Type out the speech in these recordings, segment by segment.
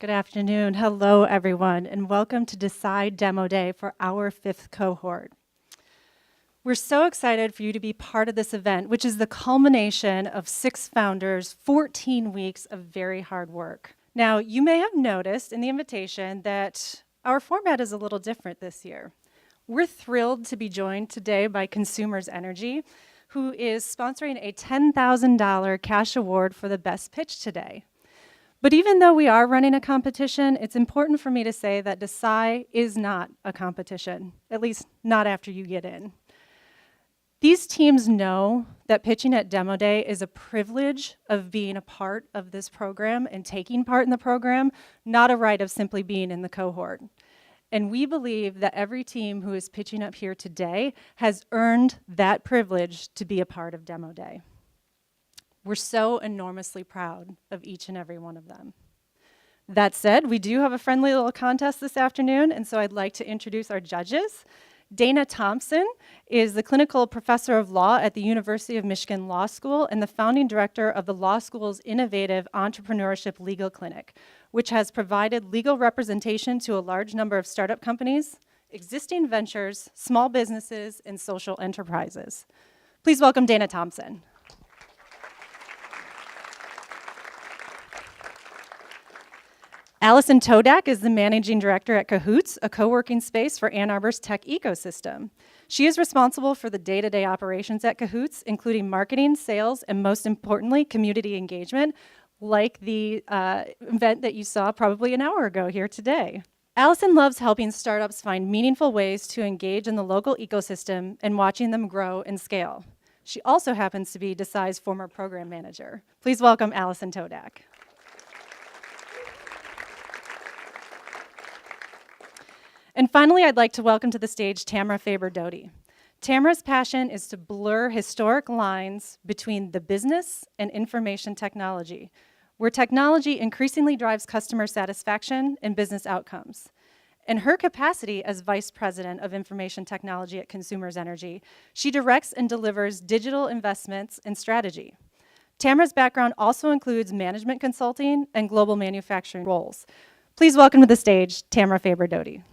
Good afternoon. Hello, everyone, and welcome to Desai Demo Day for our 5th cohort. We're so excited for you to be part of this event, which is the culmination of 6 founders, 14 weeks of very hard work. Now, you may have noticed in the invitation that our format is a little different this year. We're thrilled to be joined today by Consumers Energy, who is sponsoring a $10,000 cash award for the best pitch today. But even though we are running a competition, it's important for me to say that Desai is not a competition, at least not after you get in. These teams know that pitching at Demo Day is a privilege of being a part of this program and taking part in the program, not a right of simply being in the cohort. And we believe that every team who is pitching up here today has earned that privilege to be a part of Demo Day. We're so enormously proud of each and every one of them. That said, we do have a friendly little contest this afternoon, and so I'd like to introduce our judges. Dana Thompson is the clinical professor of law at the University of Michigan Law School and the founding director of the law school's innovative Entrepreneurship Legal Clinic, which has provided legal representation to a large number of startup companies, existing ventures, small businesses, and social enterprises. Please welcome Dana Thompson. Allison Todak is the managing director at Cahoots, a co-working space for Ann Arbor's tech ecosystem. She is responsible for the day-to-day operations at Cahoots, including marketing, sales, and most importantly, community engagement, like the event that you saw probably an hour ago here today. Allison loves helping startups find meaningful ways to engage in the local ecosystem and watching them grow and scale. She also happens to be Desai's former program manager. Please welcome Allison Todak. And finally, I'd like to welcome to the stage Tamara Faber-Doty. Tamara's passion is to blur historic lines between the business and information technology, where technology increasingly drives customer satisfaction and business outcomes. In her capacity as Vice President of Information Technology at Consumers Energy, she directs and delivers digital investments and strategy. Tamara's background also includes management consulting and global manufacturing roles. Please welcome to the stage Tamara Faber-Doty.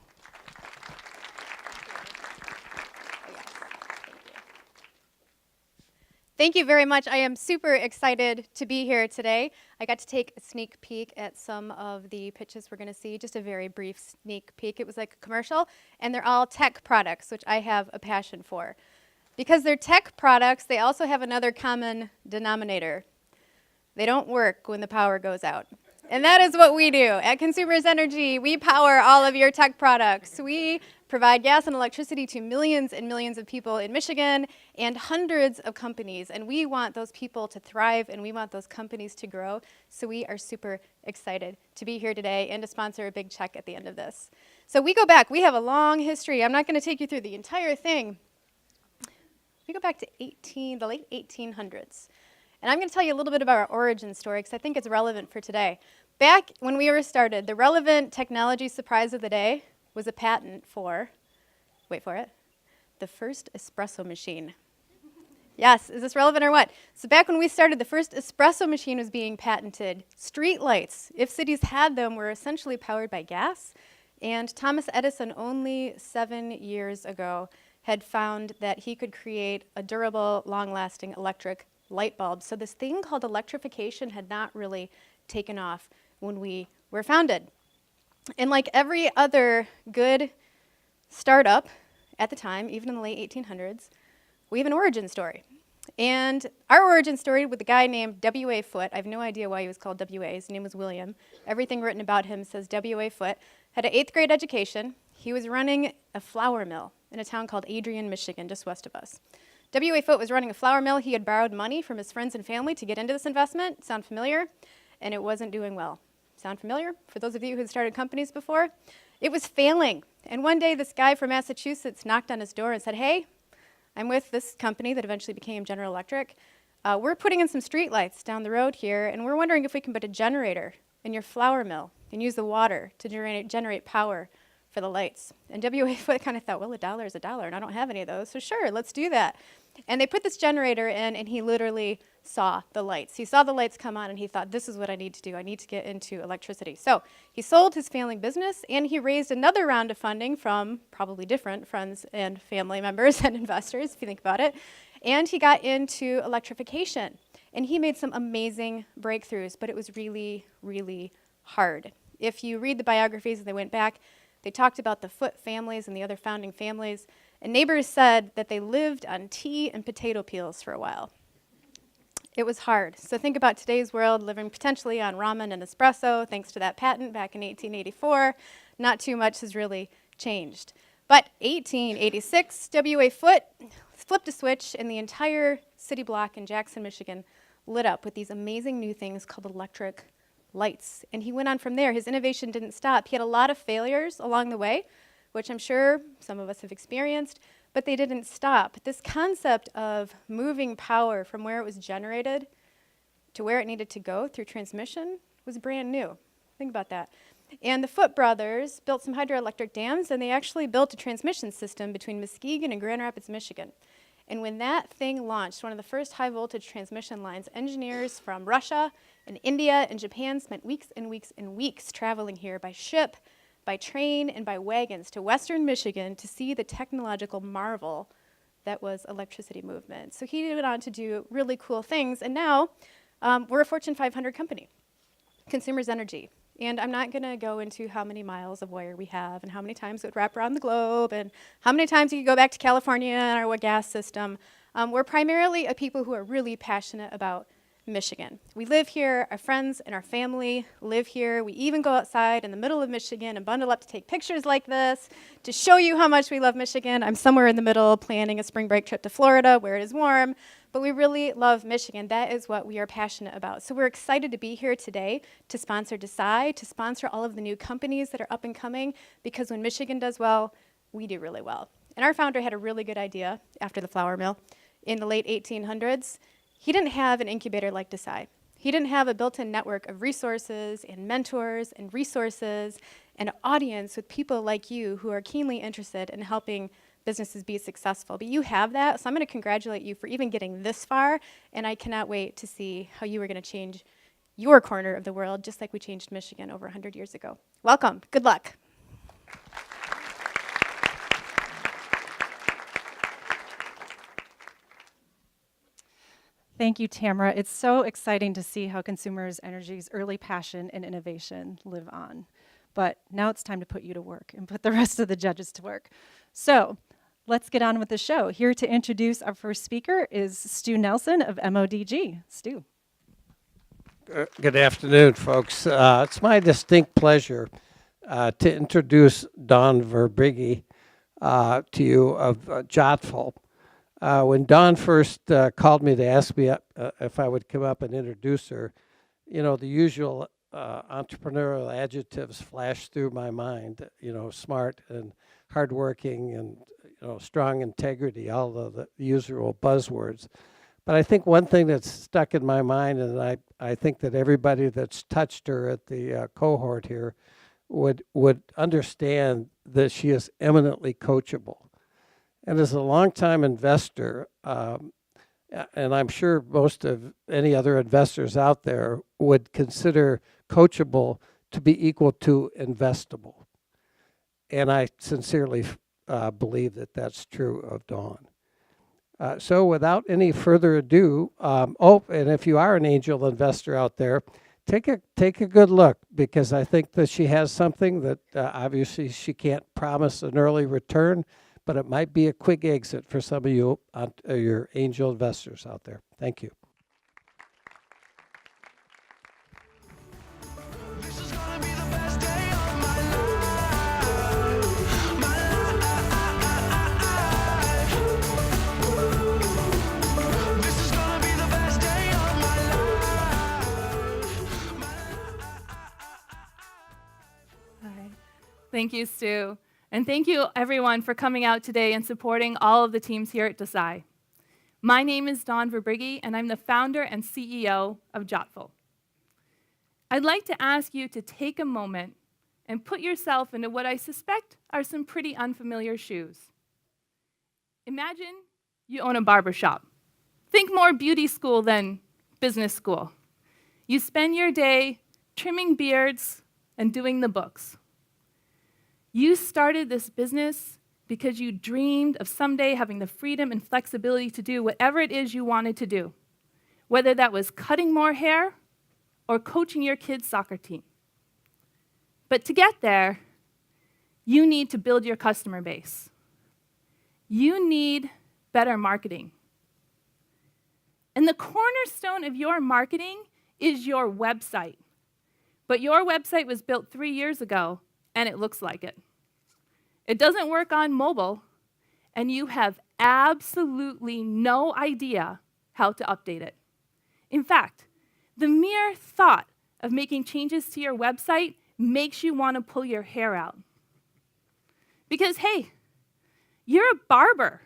Thank you very much. I am super excited to be here today. I got to take a sneak peek at some of the pitches we're going to see, just a very brief sneak peek. It was like a commercial, and they're all tech products, which I have a passion for. Because they're tech products, they also have another common denominator. They don't work when the power goes out. And that is what we do. At Consumers Energy, we power all of your tech products. We provide gas and electricity to millions and millions of people in Michigan and hundreds of companies. And we want those people to thrive and we want those companies to grow. So we are super excited to be here today and to sponsor a big check at the end of this. So we go back. We have a long history. I'm not going to take you through the entire thing. We go back to the late 1800s. And I'm going to tell you a little bit about our origin story because I think it's relevant for today. Back when we were started, the relevant technology surprise of the day was a patent for, wait for it, the first espresso machine. Yes, is this relevant or what? So back when we started, the first espresso machine was being patented. Street lights, if cities had them, were essentially powered by gas. And Thomas Edison, only 7 years ago, had found that he could create a durable, long-lasting electric light bulb. So this thing called electrification had not really taken off when we were founded. And like every other good startup at the time, even in the late 1800s, we have an origin story. And our origin story with a guy named W.A. Foote. I have no idea why he was called W.A. His name was William. Everything written about him says W.A. Foote. Had an 8th grade education. He was running a flour mill in a town called Adrian, Michigan, just west of us. W.A. Foote was running a flour mill. He had borrowed money from his friends and family to get into this investment. Sound familiar? And it wasn't doing well. Sound familiar? For those of you who had started companies before? It was failing. And one day this guy from Massachusetts knocked on his door and said, hey, I'm with this company that eventually became General Electric. We're putting in some street lights down the road here, and we're wondering if we can put a generator in your flour mill and use the water to generate power for for the lights. And W.A. Foote kind of thought, well, $1 is $1, and I don't have any of those, so sure, let's do that. And they put this generator in, and he literally saw the lights. He saw the lights come on, and he thought, this is what I need to do. I need to get into electricity. So he sold his failing business, and he raised another round of funding from probably different friends and family members and investors, if you think about it. And he got into electrification. And he made some amazing breakthroughs, but it was really, really hard. If you read the biographies, and they went back, they talked about the Foote families and the other founding families, and neighbors said that they lived on tea and potato peels for a while. It was hard. So think about today's world, living potentially on ramen and espresso, thanks to that patent back in 1884. Not too much has really changed. But 1886, W.A. Foote flipped a switch, and the entire city block in Jackson, Michigan, lit up with these amazing new things called electric lights. And he went on from there. His innovation didn't stop. He had a lot of failures along the way, which I'm sure some of us have experienced, but they didn't stop. This concept of moving power from where it was generated to where it needed to go through transmission was brand new. Think about that. And the Foote brothers built some hydroelectric dams, and they actually built a transmission system between Muskegon and Grand Rapids, Michigan. And when that thing launched, one of the first high voltage transmission lines, engineers from Russia and India and Japan spent weeks and weeks and weeks traveling here by ship, by train, and by wagons to Western Michigan to see the technological marvel that was electricity movement. So he went on to do really cool things, and now we're a Fortune 500 company, Consumers Energy. And I'm not going to go into how many miles of wire we have and how many times it would wrap around the globe and how many times you could go back to California and our gas system. We're primarily a people who are really passionate about Michigan. We live here, our friends and our family live here. We even go outside in the middle of Michigan and bundle up to take pictures like this to show you how much we love Michigan. I'm somewhere in the middle planning a spring break trip to Florida where it is warm. But we really love Michigan. That is what we are passionate about. So we're excited to be here today to sponsor Desai, to sponsor all of the new companies that are up and coming, because when Michigan does well, we do really well. And our founder had a really good idea after the flour mill in the late 1800s. He didn't have an incubator like Desai. He didn't have a built-in network of resources and mentors and resources and an audience with people like you who are keenly interested in helping businesses be successful. But you have that, so I'm going to congratulate you for even getting this far, and I cannot wait to see how you are going to change your corner of the world, just like we changed Michigan over 100 years ago. Welcome. Good luck. Thank you, Tamara. It's so exciting to see how Consumers Energy's early passion and innovation live on. But now it's time to put you to work and put the rest of the judges to work. So let's get on with the show. Here to introduce our first speaker is Stu Nelson of MODG. Stu. Good afternoon, folks. It's my distinct pleasure to introduce Dawn Verbrugge to you of Jotful. When Dawn first called me to ask me if I would come up and introduce her, you know, the usual entrepreneurial adjectives flashed through my mind, you know, smart and hardworking and, you know, strong integrity, all of the usual buzzwords. But I think one thing that's stuck in my mind, and I think that everybody that's touched her at the cohort here would understand that she is eminently coachable. And as a longtime investor, and I'm sure most of any other investors out there would consider coachable to be equal to investable. And I sincerely believe that that's true of Dawn. So without any further ado, and if you are an angel investor out there, take a good look, because I think that she has something that obviously she can't promise an early return, but it might be a quick exit for some of you, your angel investors out there. Thank you. This is gonna be the best day of my life. This is gonna be the best day of my life. Hi. Thank you, Stu. And thank you, everyone, for coming out today and supporting all of the teams here at Desai. My name is Dawn Verbrugge, and I'm the founder and CEO of Jotful. I'd like to ask you to take a moment and put yourself into what I suspect are some pretty unfamiliar shoes. Imagine you own a barber shop. Think more beauty school than business school. You spend your day trimming beards and doing the books. You started this business because you dreamed of someday having the freedom and flexibility to do whatever it is you wanted to do, whether that was cutting more hair or coaching your kids' soccer team. But to get there, you need to build your customer base. You need better marketing. And the cornerstone of your marketing is your website. But your website was built 3 years ago, and it looks like it. It doesn't work on mobile, and you have absolutely no idea how to update it. In fact, the mere thought of making changes to your website makes you want to pull your hair out. Because, hey, you're a barber.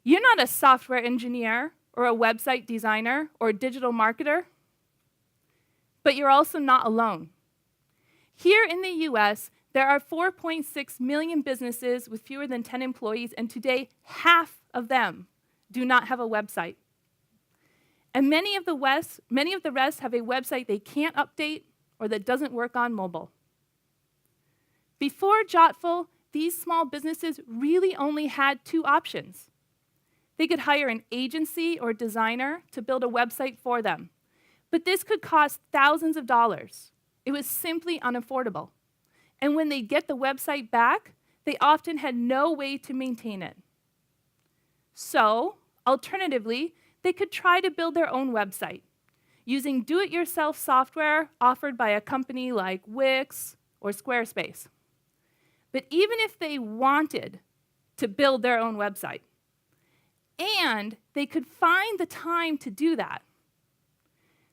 You're not a software engineer or a website designer or a digital marketer. But you're also not alone. Here in the US, there are 4.6 million businesses with fewer than 10 employees, and today, half of them do not have a website. And many of the rest have a website they can't update or that doesn't work on mobile. Before Jotful, these small businesses really only had 2 options. They could hire an agency or designer to build a website for them. But this could cost thousands of dollars. It was simply unaffordable. And when they get the website back, they often had no way to maintain it. So, alternatively, they could try to build their own website using do-it-yourself software offered by a company like Wix or Squarespace. But even if they wanted to build their own website, and they could find the time to do that,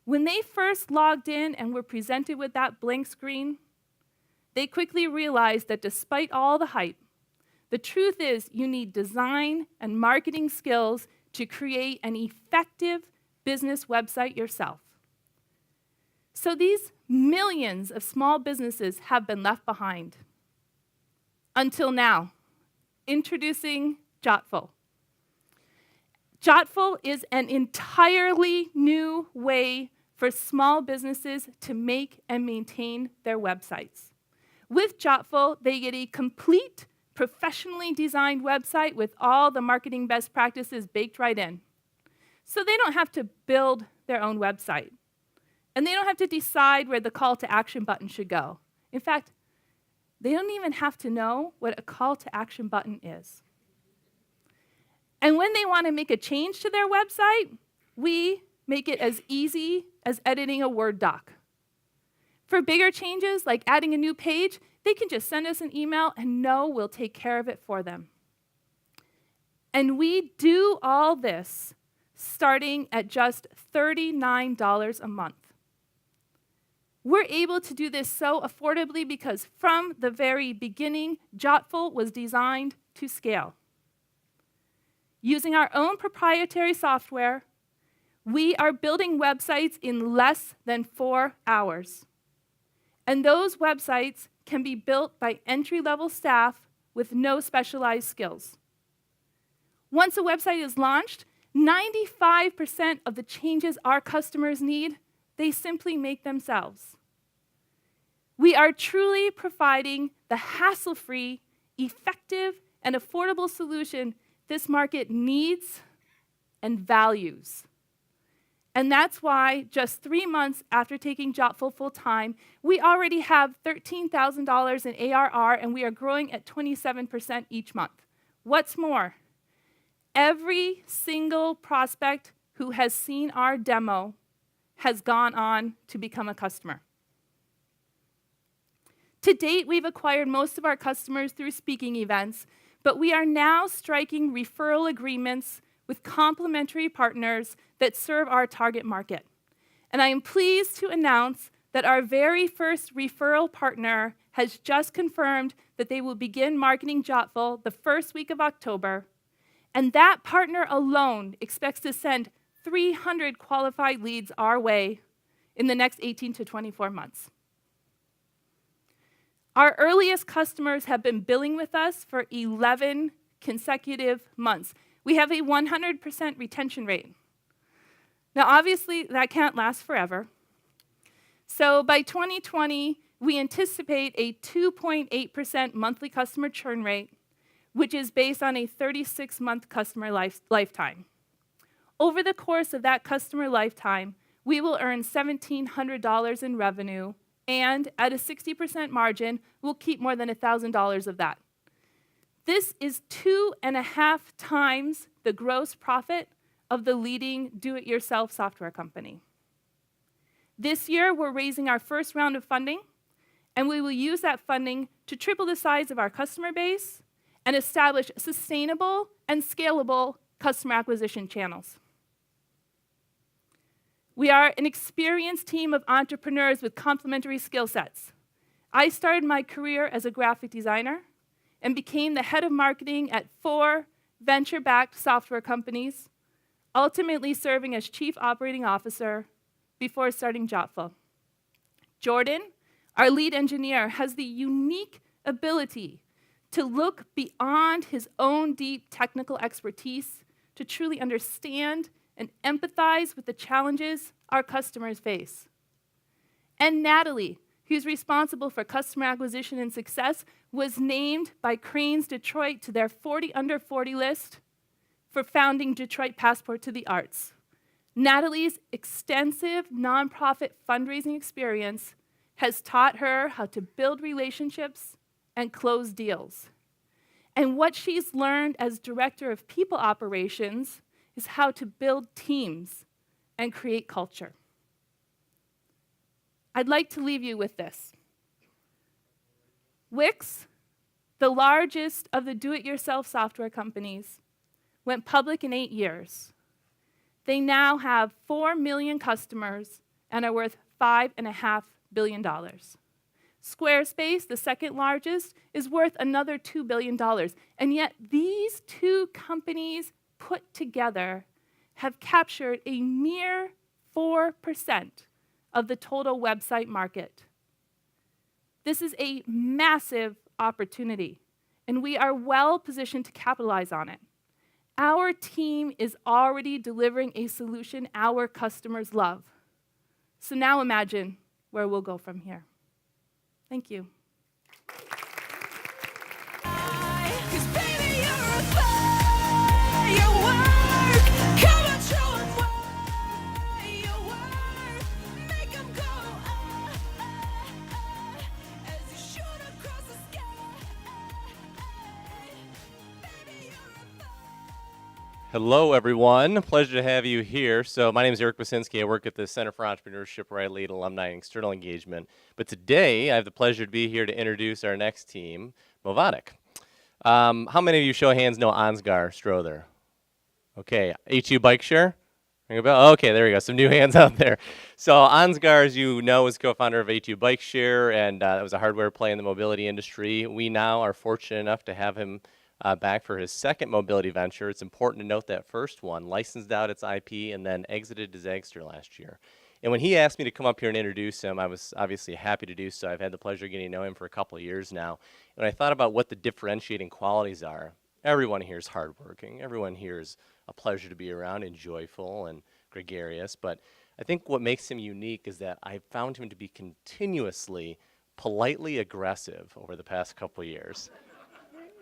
when they first logged in and were presented with that blank screen, they quickly realized that despite all the hype, the truth is you need design and marketing skills to create an effective business website yourself. So these millions of small businesses have been left behind. Until now, introducing Jotful. Jotful is an entirely new way for small businesses to make and maintain their websites. With Jotful, they get a complete, professionally designed website with all the marketing best practices baked right in. So they don't have to build their own website. And they don't have to decide where the call to action button should go. In fact, they don't even have to know what a call to action button is. And when they want to make a change to their website, we make it as easy as editing a Word doc. For bigger changes, like adding a new page, they can just send us an email and know we'll take care of it for them. And we do all this starting at just $39 a month. We're able to do this so affordably because from the very beginning, Jotful was designed to scale. Using our own proprietary software, we are building websites in less than 4 hours. And those websites can be built by entry-level staff with no specialized skills. Once a website is launched, 95% of the changes our customers need, they simply make themselves. We are truly providing the hassle-free, effective, and affordable solution this market needs and values. And that's why just 3 months after taking Jotful full-time, we already have $13,000 in ARR, and we are growing at 27% each month. What's more, every single prospect who has seen our demo has gone on to become a customer. To date, we've acquired most of our customers through speaking events, but we are now striking referral agreements with complementary partners that serve our target market. And I am pleased to announce that our very first referral partner has just confirmed that they will begin marketing Jotful the first week of October, and that partner alone expects to send 300 qualified leads our way in the next 18 to 24 months. Our earliest customers have been billing with us for 11 consecutive months. We have a 100% retention rate. Now, obviously, that can't last forever. So by 2020, we anticipate a 2.8% monthly customer churn rate, which is based on a 36-month customer lifetime. Over the course of that customer lifetime, we will earn $1,700 in revenue, and at a 60% margin, we'll keep more than $1,000 of that. This is 2.5 times the gross profit of the leading do-it-yourself software company. This year, we're raising our first round of funding, and we will use that funding to triple the size of our customer base and establish sustainable and scalable customer acquisition channels. We are an experienced team of entrepreneurs with complementary skill sets. I started my career as a graphic designer and became the head of marketing at 4 venture-backed software companies, ultimately serving as chief operating officer before starting Jotful. Jordan, our lead engineer, has the unique ability to look beyond his own deep technical expertise to truly understand and empathize with the challenges our customers face. And Natalie, who's responsible for customer acquisition and success, was named by Crain's Detroit to their 40 under 40 list for founding Detroit Passport to the Arts. Natalie's extensive nonprofit fundraising experience has taught her how to build relationships and close deals. And what she's learned as director of people operations is how to build teams and create culture. I'd like to leave you with this. Wix, the largest of the do-it-yourself software companies, went public in 8 years. They now have 4 million customers and are worth $5.5 billion. Squarespace, the second largest, is worth another $2 billion. And yet these two companies put together have captured a mere 4% of the total website market. This is a massive opportunity, and we are well positioned to capitalize on it. Our team is already delivering a solution our customers love. So now imagine where we'll go from here. Thank you. 'Cause baby, you're a firework. Come on, show 'em why you work. Make 'em go, as you shoot across the sky. Baby, you're a Hello, everyone. Pleasure to have you here. So my name is Eric Basinski. I work at the Center for Entrepreneurship, where I lead alumni and external engagement. But today, I have the pleasure to be here to introduce our next team, Movadic. How many of you, show of hands, know Ansgar Strother? Okay, HU Bike Share? Ring a bell? Okay, there we go. Some new hands out there. So Ansgar, as you know, is co-founder of HU Bike Share, and that was a hardware play in the mobility industry. We now are fortunate enough to have him back for his second mobility venture. It's important to note that first one licensed out its IP and then exited Desai Accelerator last year. And when he asked me to come up here and introduce him, I was obviously happy to do so. I've had the pleasure of getting to know him for a couple of years now. When I thought about what the differentiating qualities are, everyone here is hardworking. Everyone here is a pleasure to be around and joyful and gregarious. But I think what makes him unique is that I found him to be continuously politely aggressive over the past couple of years.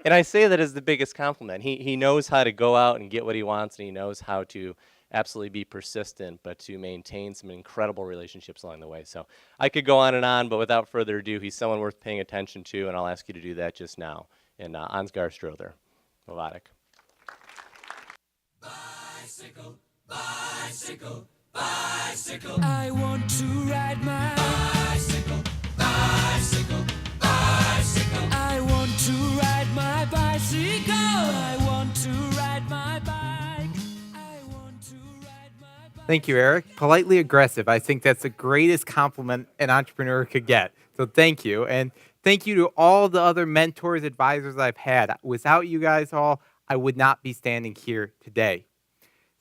And I say that as the biggest compliment. He knows how to go out and get what he wants, and he knows how to absolutely be persistent, but to maintain some incredible relationships along the way. So I could go on, but without further ado, he's someone worth paying attention to, and I'll ask you to do that just now. And Ansgar Strother, Movadic. bicycle, bicycle, bicycle. I want to ride my bicycle, bicycle, bicycle. I want to ride my bicycle. I want to ride my bike. I want to ride my bike. Thank you, Eric. Politely aggressive. I think that's the greatest compliment an entrepreneur could get. So thank you. And thank you to all the other mentors, advisors I've had. Without you guys all, I would not be standing here today.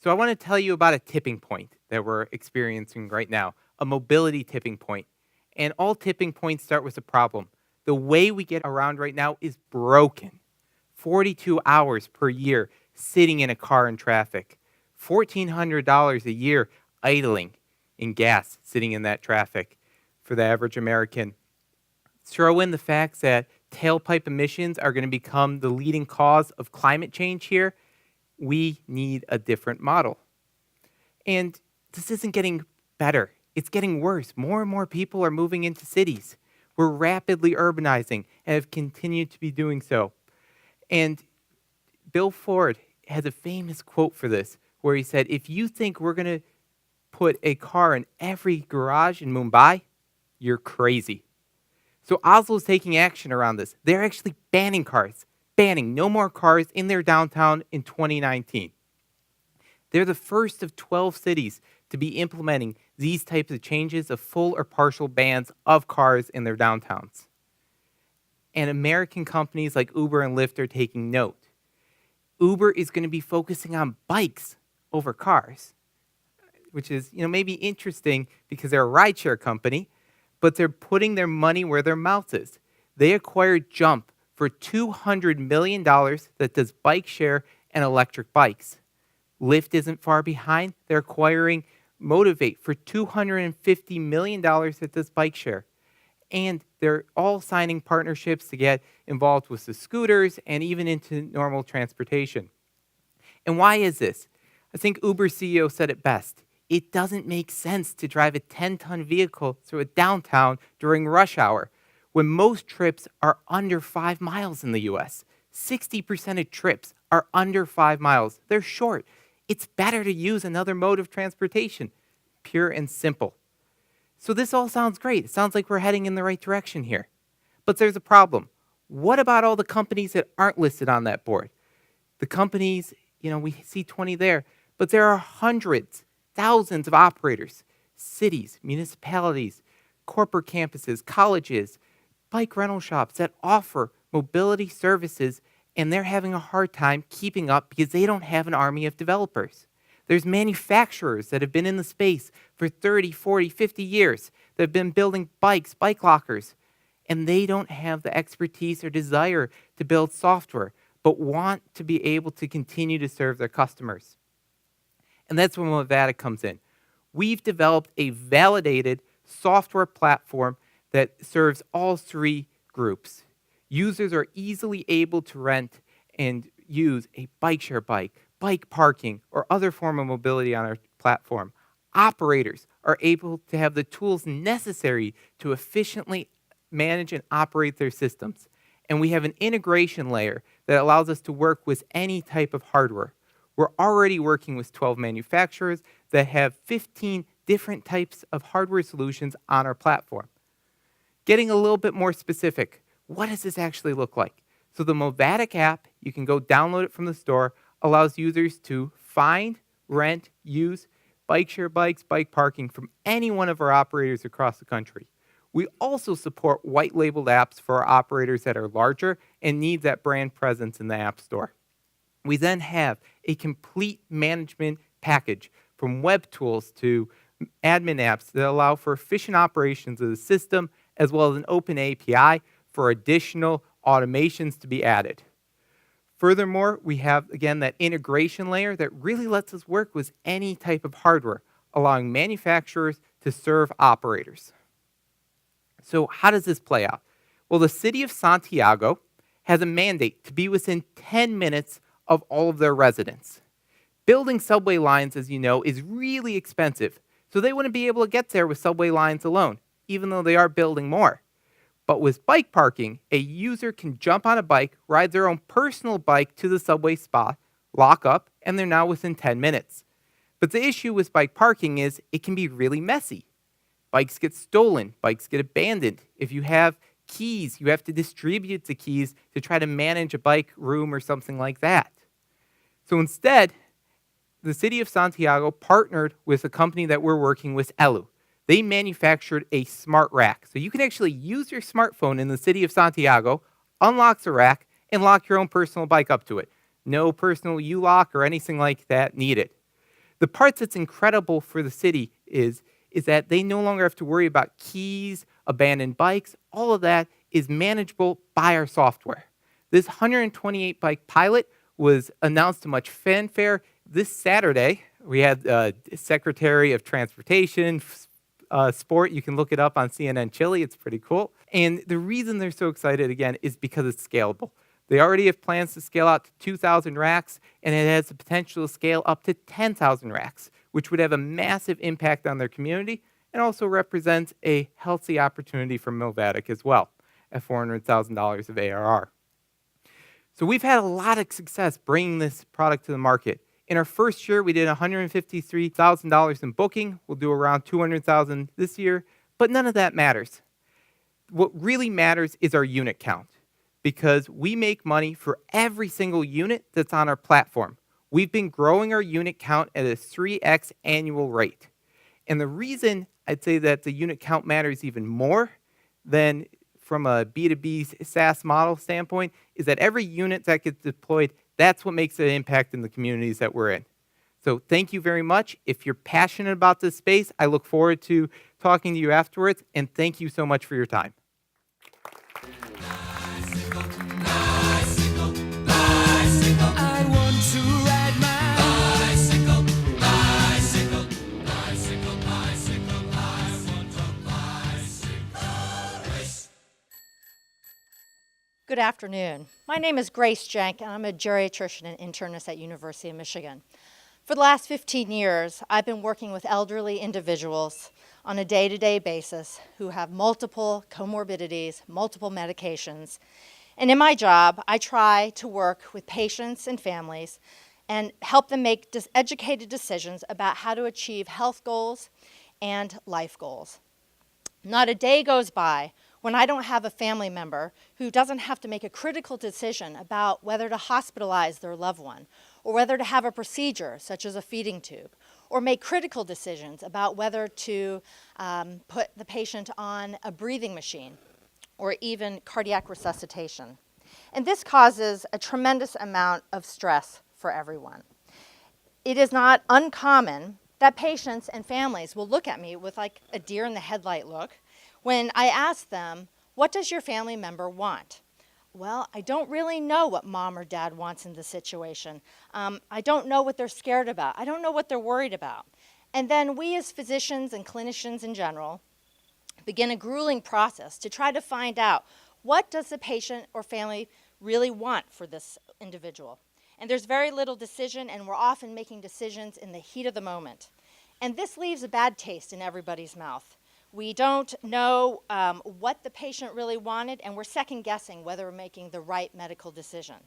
So I want to tell you about a tipping point that we're experiencing right now, a mobility tipping point. And all tipping points start with a problem. The way we get around right now is broken. 42 hours per year sitting in a car in traffic. $1,400 a year idling in gas, sitting in that traffic for the average American. Throw in the fact that tailpipe emissions are going to become the leading cause of climate change here. We need a different model. And this isn't getting better. It's getting worse. More and more people are moving into cities. We're rapidly urbanizing and have continued to be doing so. And Bill Ford has a famous quote for this, where he said, if you think we're going to put a car in every garage in Mumbai, you're crazy. So Oslo is taking action around this. They're actually banning cars, banning no more cars in their downtown in 2019. They're the first of 12 cities to be implementing these types of changes of full or partial bans of cars in their downtowns. And American companies like Uber and Lyft are taking note. Uber is going to be focusing on bikes over cars, which is, maybe interesting because they're a rideshare company, but they're putting their money where their mouth is. They acquired Jump for $200 million that does bike share and electric bikes. Lyft isn't far behind. They're acquiring Motivate for $250 million that does bike share. And they're all signing partnerships to get involved with the scooters and even into normal transportation. And why is this? I think Uber CEO said it best. It doesn't make sense to drive a 10-ton vehicle through a downtown during rush hour when most trips are under 5 miles in the US. 60% of trips are under 5 miles. They're short. It's better to use another mode of transportation. Pure and simple. So this all sounds great. It sounds like we're heading in the right direction here. But there's a problem. What about all the companies that aren't listed on that board? The companies, we see 20 there, but there are hundreds, thousands of operators, cities, municipalities, corporate campuses, colleges, bike rental shops that offer mobility services, and they're having a hard time keeping up because they don't have an army of developers. There's manufacturers that have been in the space for 30, 40, 50 years that have been building bikes, bike lockers, and they don't have the expertise or desire to build software, but want to be able to continue to serve their customers. And that's where Movada comes in. We've developed a validated software platform that serves all three groups. Users are easily able to rent and use a bike share bike parking, or other form of mobility on our platform. Operators are able to have the tools necessary to efficiently manage and operate their systems. And we have an integration layer that allows us to work with any type of hardware. We're already working with 12 manufacturers that have 15 different types of hardware solutions on our platform. Getting a little bit more specific, what does this actually look like? So the Movadic app, you can go download it from the store, allows users to find, rent, use bike share bikes, bike parking from any one of our operators across the country. We also support white labeled apps for our operators that are larger and need that brand presence in the App Store. We then have a complete management package from web tools to admin apps that allow for efficient operations of the system, as well as an open API for additional automations to be added. Furthermore, we have, again, that integration layer that really lets us work with any type of hardware, allowing manufacturers to serve operators. So how does this play out? Well, the city of Santiago has a mandate to be within 10 minutes of all of their residents. Building subway lines, as you know, is really expensive, so they wouldn't be able to get there with subway lines alone, even though they are building more. But with bike parking, a user can jump on a bike, ride their own personal bike to the subway spot, lock up, and they're now within 10 minutes. But the issue with bike parking is it can be really messy. Bikes get stolen, bikes get abandoned. If you have keys, you have to distribute the keys to try to manage a bike room or something like that. So instead, the city of Santiago partnered with a company that we're working with, Elu. They manufactured a smart rack. So you can actually use your smartphone in the city of Santiago, unlock the rack, and lock your own personal bike up to it. No personal U-lock or anything like that needed. The part that's incredible for the city is that they no longer have to worry about keys, abandoned bikes. All of that is manageable by our software. This 128 bike pilot was announced to much fanfare this Saturday. We had Secretary of Transportation, Sport. You can look it up on CNN Chile. It's pretty cool. And the reason they're so excited, again, is because it's scalable. They already have plans to scale out to 2,000 racks, and it has the potential to scale up to 10,000 racks, which would have a massive impact on their community and also represents a healthy opportunity for Milvatic as well at $400,000 of ARR. So we've had a lot of success bringing this product to the market. In our first year, we did $153,000 in booking. We'll do around $200,000 this year, but none of that matters. What really matters is our unit count, because we make money for every single unit that's on our platform. We've been growing our unit count at a 3x annual rate. And the reason I'd say that the unit count matters even more than from a B2B SaaS model standpoint is that every unit that gets deployed, that's what makes an impact in the communities that we're in. So thank you very much. If you're passionate about this space, I look forward to talking to you afterwards, and thank you so much for your time. I want to ride my bicycle, bicycle, bicycle, bicycle. I want a bicycle race. Good afternoon. My name is Grace Jank, and I'm a geriatrician and internist at University of Michigan. For the last 15 years, I've been working with elderly individuals on a day-to-day basis who have multiple comorbidities, multiple medications. And in my job, I try to work with patients and families and help them make educated decisions about how to achieve health goals and life goals. Not a day goes by when I don't have a family member who doesn't have to make a critical decision about whether to hospitalize their loved one, or whether to have a procedure, such as a feeding tube, or make critical decisions about whether to put the patient on a breathing machine, or even cardiac resuscitation. And this causes a tremendous amount of stress for everyone. It is not uncommon that patients and families will look at me with like a deer in the headlight look when I ask them, what does your family member want? Well, I don't really know what mom or dad wants in this situation. I don't know what they're scared about. I don't know what they're worried about. And then we as physicians and clinicians in general begin a grueling process to try to find out what does the patient or family really want for this individual. And there's very little decision, and we're often making decisions in the heat of the moment. And this leaves a bad taste in everybody's mouth. We don't know what the patient really wanted, and we're second guessing whether we're making the right medical decision.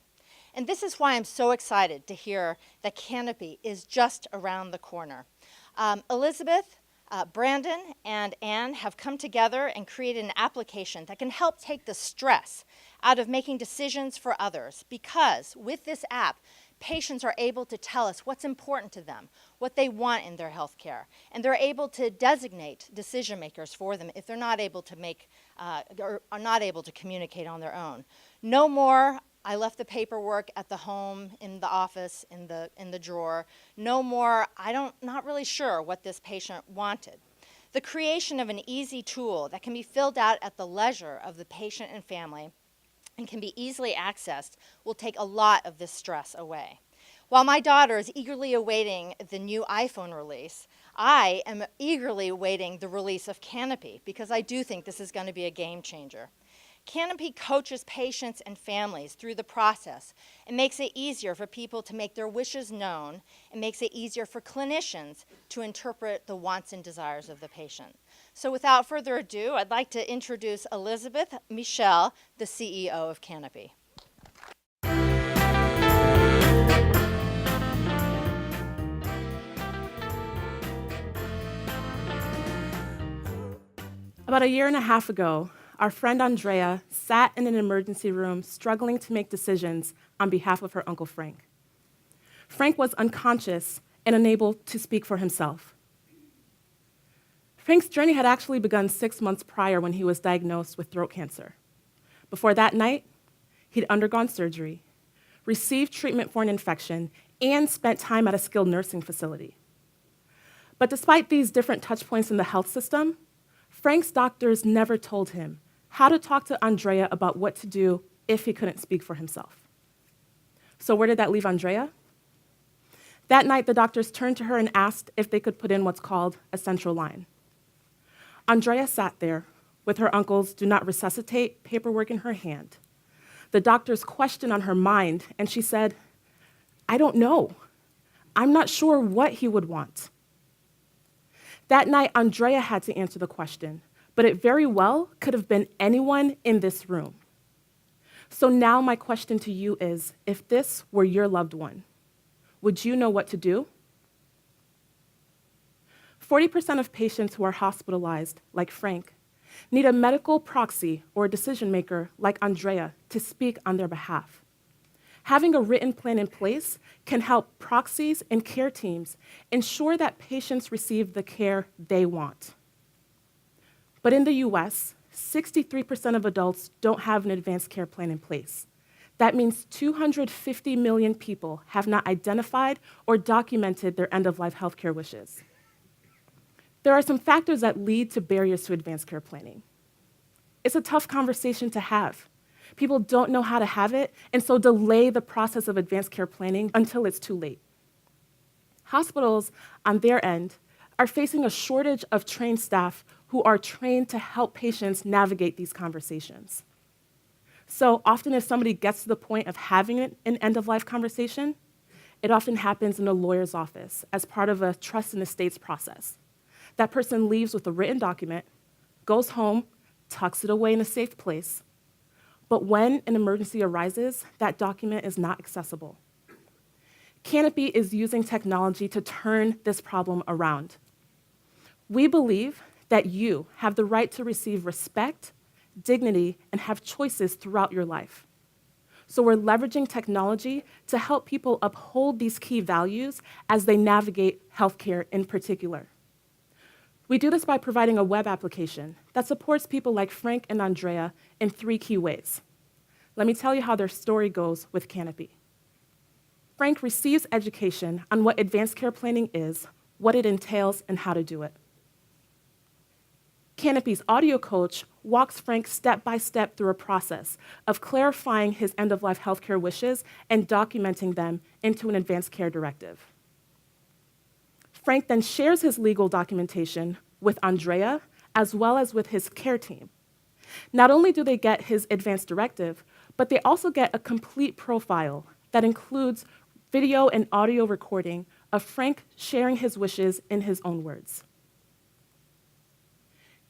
And this is why I'm so excited to hear that Canopy is just around the corner. Elizabeth, Brandon, and Anne have come together and created an application that can help take the stress out of making decisions for others, because with this app, patients are able to tell us what's important to them, what they want in their health care, and they're able to designate decision makers for them if they're not able to make or are not able to communicate on their own. No more, I left the paperwork at the home, in the office, in the drawer. No more, not really sure what this patient wanted. The creation of an easy tool that can be filled out at the leisure of the patient and family and can be easily accessed will take a lot of this stress away. While my daughter is eagerly awaiting the new iPhone release, I am eagerly awaiting the release of Canopy, because I do think this is going to be a game changer. Canopy coaches patients and families through the process and makes it easier for people to make their wishes known, and makes it easier for clinicians to interpret the wants and desires of the patient. So without further ado, I'd like to introduce Elizabeth Michelle, the CEO of Canopy. About a year and a half ago, our friend Andrea sat in an emergency room struggling to make decisions on behalf of her Uncle Frank. Frank was unconscious and unable to speak for himself. Frank's journey had actually begun 6 months prior when he was diagnosed with throat cancer. Before that night, he'd undergone surgery, received treatment for an infection, and spent time at a skilled nursing facility. But despite these different touch points in the health system, Frank's doctors never told him how to talk to Andrea about what to do if he couldn't speak for himself. So where did that leave Andrea? That night, the doctors turned to her and asked if they could put in what's called a central line. Andrea sat there with her uncle's do not resuscitate paperwork in her hand, the doctor's question on her mind, and she said, I don't know. I'm not sure what he would want. That night, Andrea had to answer the question, but it very well could have been anyone in this room. So now my question to you is, if this were your loved one, would you know what to do? 40% of patients who are hospitalized, like Frank, need a medical proxy or a decision maker like Andrea to speak on their behalf. Having a written plan in place can help proxies and care teams ensure that patients receive the care they want. But in the US, 63% of adults don't have an advanced care plan in place. That means 250 million people have not identified or documented their end-of-life healthcare wishes. There are some factors that lead to barriers to advanced care planning. It's a tough conversation to have. People don't know how to have it, and so delay the process of advanced care planning until it's too late. Hospitals, on their end, are facing a shortage of trained staff who are trained to help patients navigate these conversations. So often if somebody gets to the point of having an end-of-life conversation, it often happens in a lawyer's office as part of a trust and estates process. That person leaves with a written document, goes home, tucks it away in a safe place, but when an emergency arises, that document is not accessible. Canopy is using technology to turn this problem around. We believe that you have the right to receive respect, dignity, and have choices throughout your life. So we're leveraging technology to help people uphold these key values as they navigate healthcare in particular. We do this by providing a web application that supports people like Frank and Andrea in 3 key ways. Let me tell you how their story goes with Canopy. Frank receives education on what advanced care planning is, what it entails, and how to do it. Canopy's audio coach walks Frank step by step through a process of clarifying his end-of-life healthcare wishes and documenting them into an advanced care directive. Frank then shares his legal documentation with Andrea as well as with his care team. Not only do they get his advanced directive, but they also get a complete profile that includes video and audio recording of Frank sharing his wishes in his own words.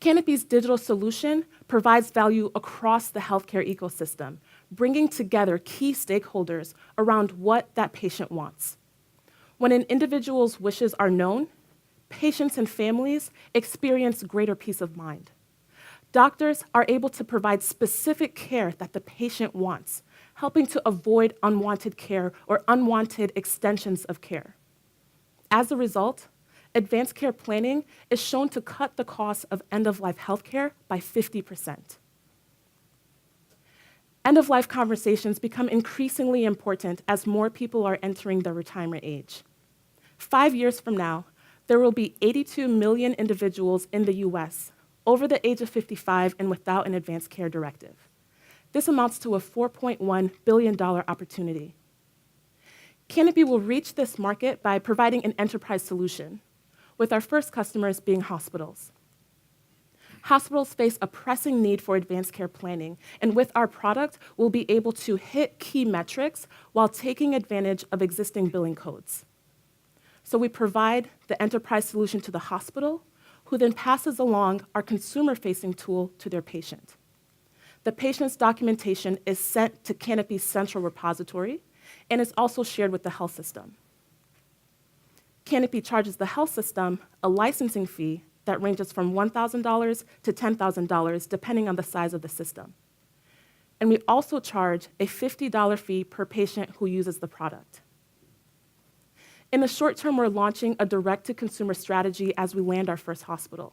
Canopy's digital solution provides value across the healthcare ecosystem, bringing together key stakeholders around what that patient wants. When an individual's wishes are known, patients and families experience greater peace of mind. Doctors are able to provide specific care that the patient wants, helping to avoid unwanted care or unwanted extensions of care. As a result, advanced care planning is shown to cut the cost of end-of-life healthcare by 50%. End-of-life conversations become increasingly important as more people are entering their retirement age. 5 years from now, there will be 82 million individuals in the US over the age of 55 and without an advanced care directive. This amounts to a $4.1 billion opportunity. Canopy will reach this market by providing an enterprise solution, with our first customers being hospitals. Hospitals face a pressing need for advanced care planning, and with our product, we'll be able to hit key metrics while taking advantage of existing billing codes. So we provide the enterprise solution to the hospital, who then passes along our consumer-facing tool to their patient. The patient's documentation is sent to Canopy's central repository, and is also shared with the health system. Canopy charges the health system a licensing fee that ranges from $1,000 to $10,000, depending on the size of the system. And we also charge a $50 fee per patient who uses the product. In the short term, we're launching a direct-to-consumer strategy as we land our first hospital.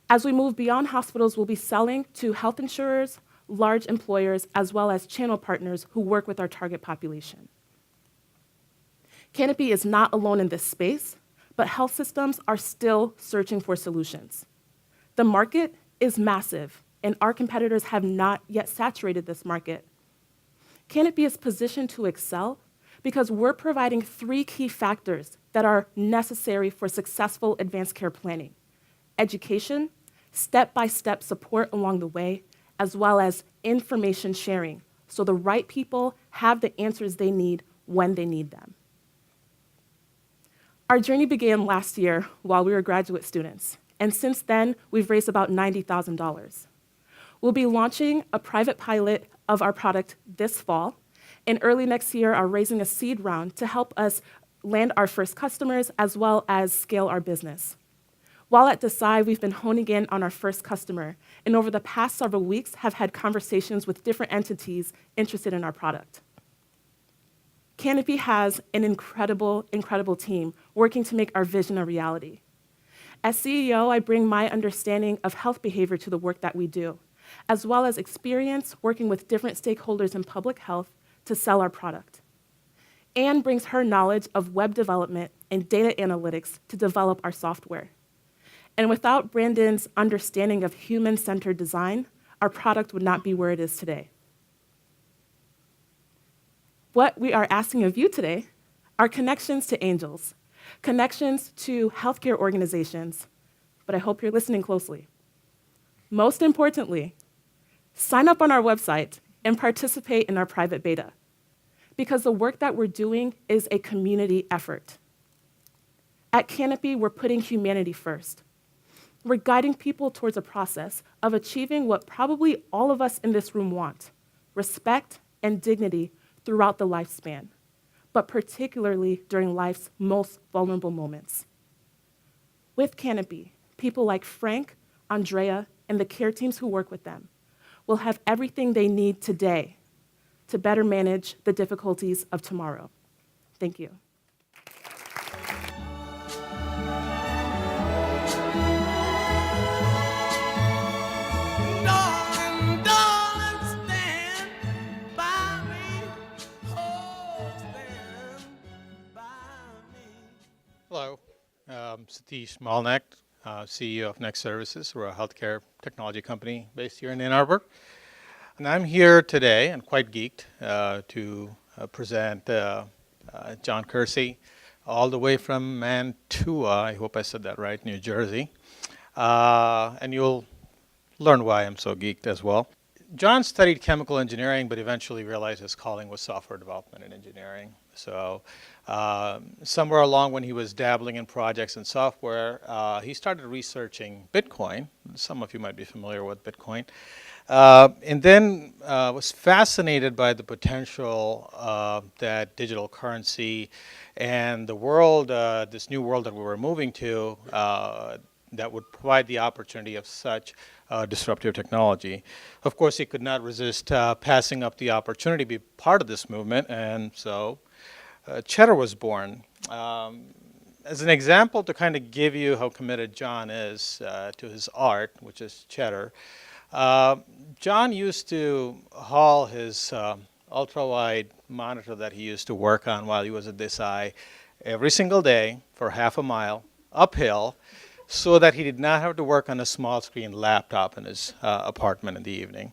As we move beyond hospitals, we'll be selling to health insurers, large employers, as well as channel partners who work with our target population. Canopy is not alone in this space, but health systems are still searching for solutions. The market is massive, and our competitors have not yet saturated this market. Canopy is positioned to excel because we're providing 3 key factors that are necessary for successful advanced care planning: education, step-by-step support along the way, as well as information sharing, so the right people have the answers they need when they need them. Our journey began last year while we were graduate students, and since then, we've raised about $90,000. We'll be launching a private pilot of our product this fall, and early next year are raising a seed round to help us land our first customers as well as scale our business. While at Desai, we've been honing in on our first customer, and over the past several weeks have had conversations with different entities interested in our product. Canopy has an incredible, incredible team working to make our vision a reality. As CEO, I bring my understanding of health behavior to the work that we do, as well as experience working with different stakeholders in public health to sell our product. Anne brings her knowledge of web development and data analytics to develop our software. And without Brandon's understanding of human-centered design, our product would not be where it is today. What we are asking of you today are connections to angels, connections to healthcare organizations, but I hope you're listening closely. Most importantly, sign up on our website and participate in our private beta, because the work that we're doing is a community effort. At Canopy, we're putting humanity first. We're guiding people towards a process of achieving what probably all of us in this room want: respect and dignity throughout the lifespan, but particularly during life's most vulnerable moments. With Canopy, people like Frank, Andrea, and the care teams who work with them will have everything they need today to better manage the difficulties of tomorrow. Thank you. Darling, darling, stand by me. Oh, stand by me. Hello, Satish Malnek, CEO of Next Services. We're a healthcare technology company based here in Ann Arbor. And I'm here today, and quite geeked, to present John Kersey, all the way from Mantua, I hope I said that right, New Jersey. And you'll learn why I'm so geeked as well. John studied chemical engineering, but eventually realized his calling was software development and engineering. So somewhere along when he was dabbling in projects and software, he started researching Bitcoin. Some of you might be familiar with Bitcoin. And then was fascinated by the potential that digital currency and the world, this new world that we were moving to, that would provide the opportunity of such disruptive technology. Of course, he could not resist passing up the opportunity to be part of this movement, and so Cheddar was born. As an example to kind of give you how committed John is to his art, which is Cheddar, John used to haul his ultra-wide monitor that he used to work on while he was at Desai every single day for half a mile uphill, so that he did not have to work on a small screen laptop in his apartment in the evening.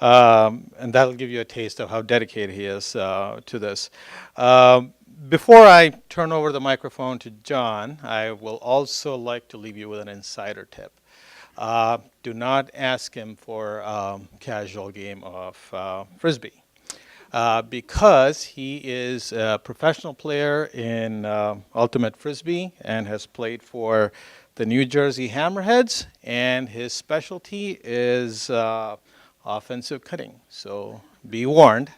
And that'll give you a taste of how dedicated he is to this. Before I turn over the microphone to John, I will also like to leave you with an insider tip. Do not ask him for a casual game of Frisbee, because he is a professional player in Ultimate Frisbee and has played for the New Jersey Hammerheads, and his specialty is offensive cutting. So be warned,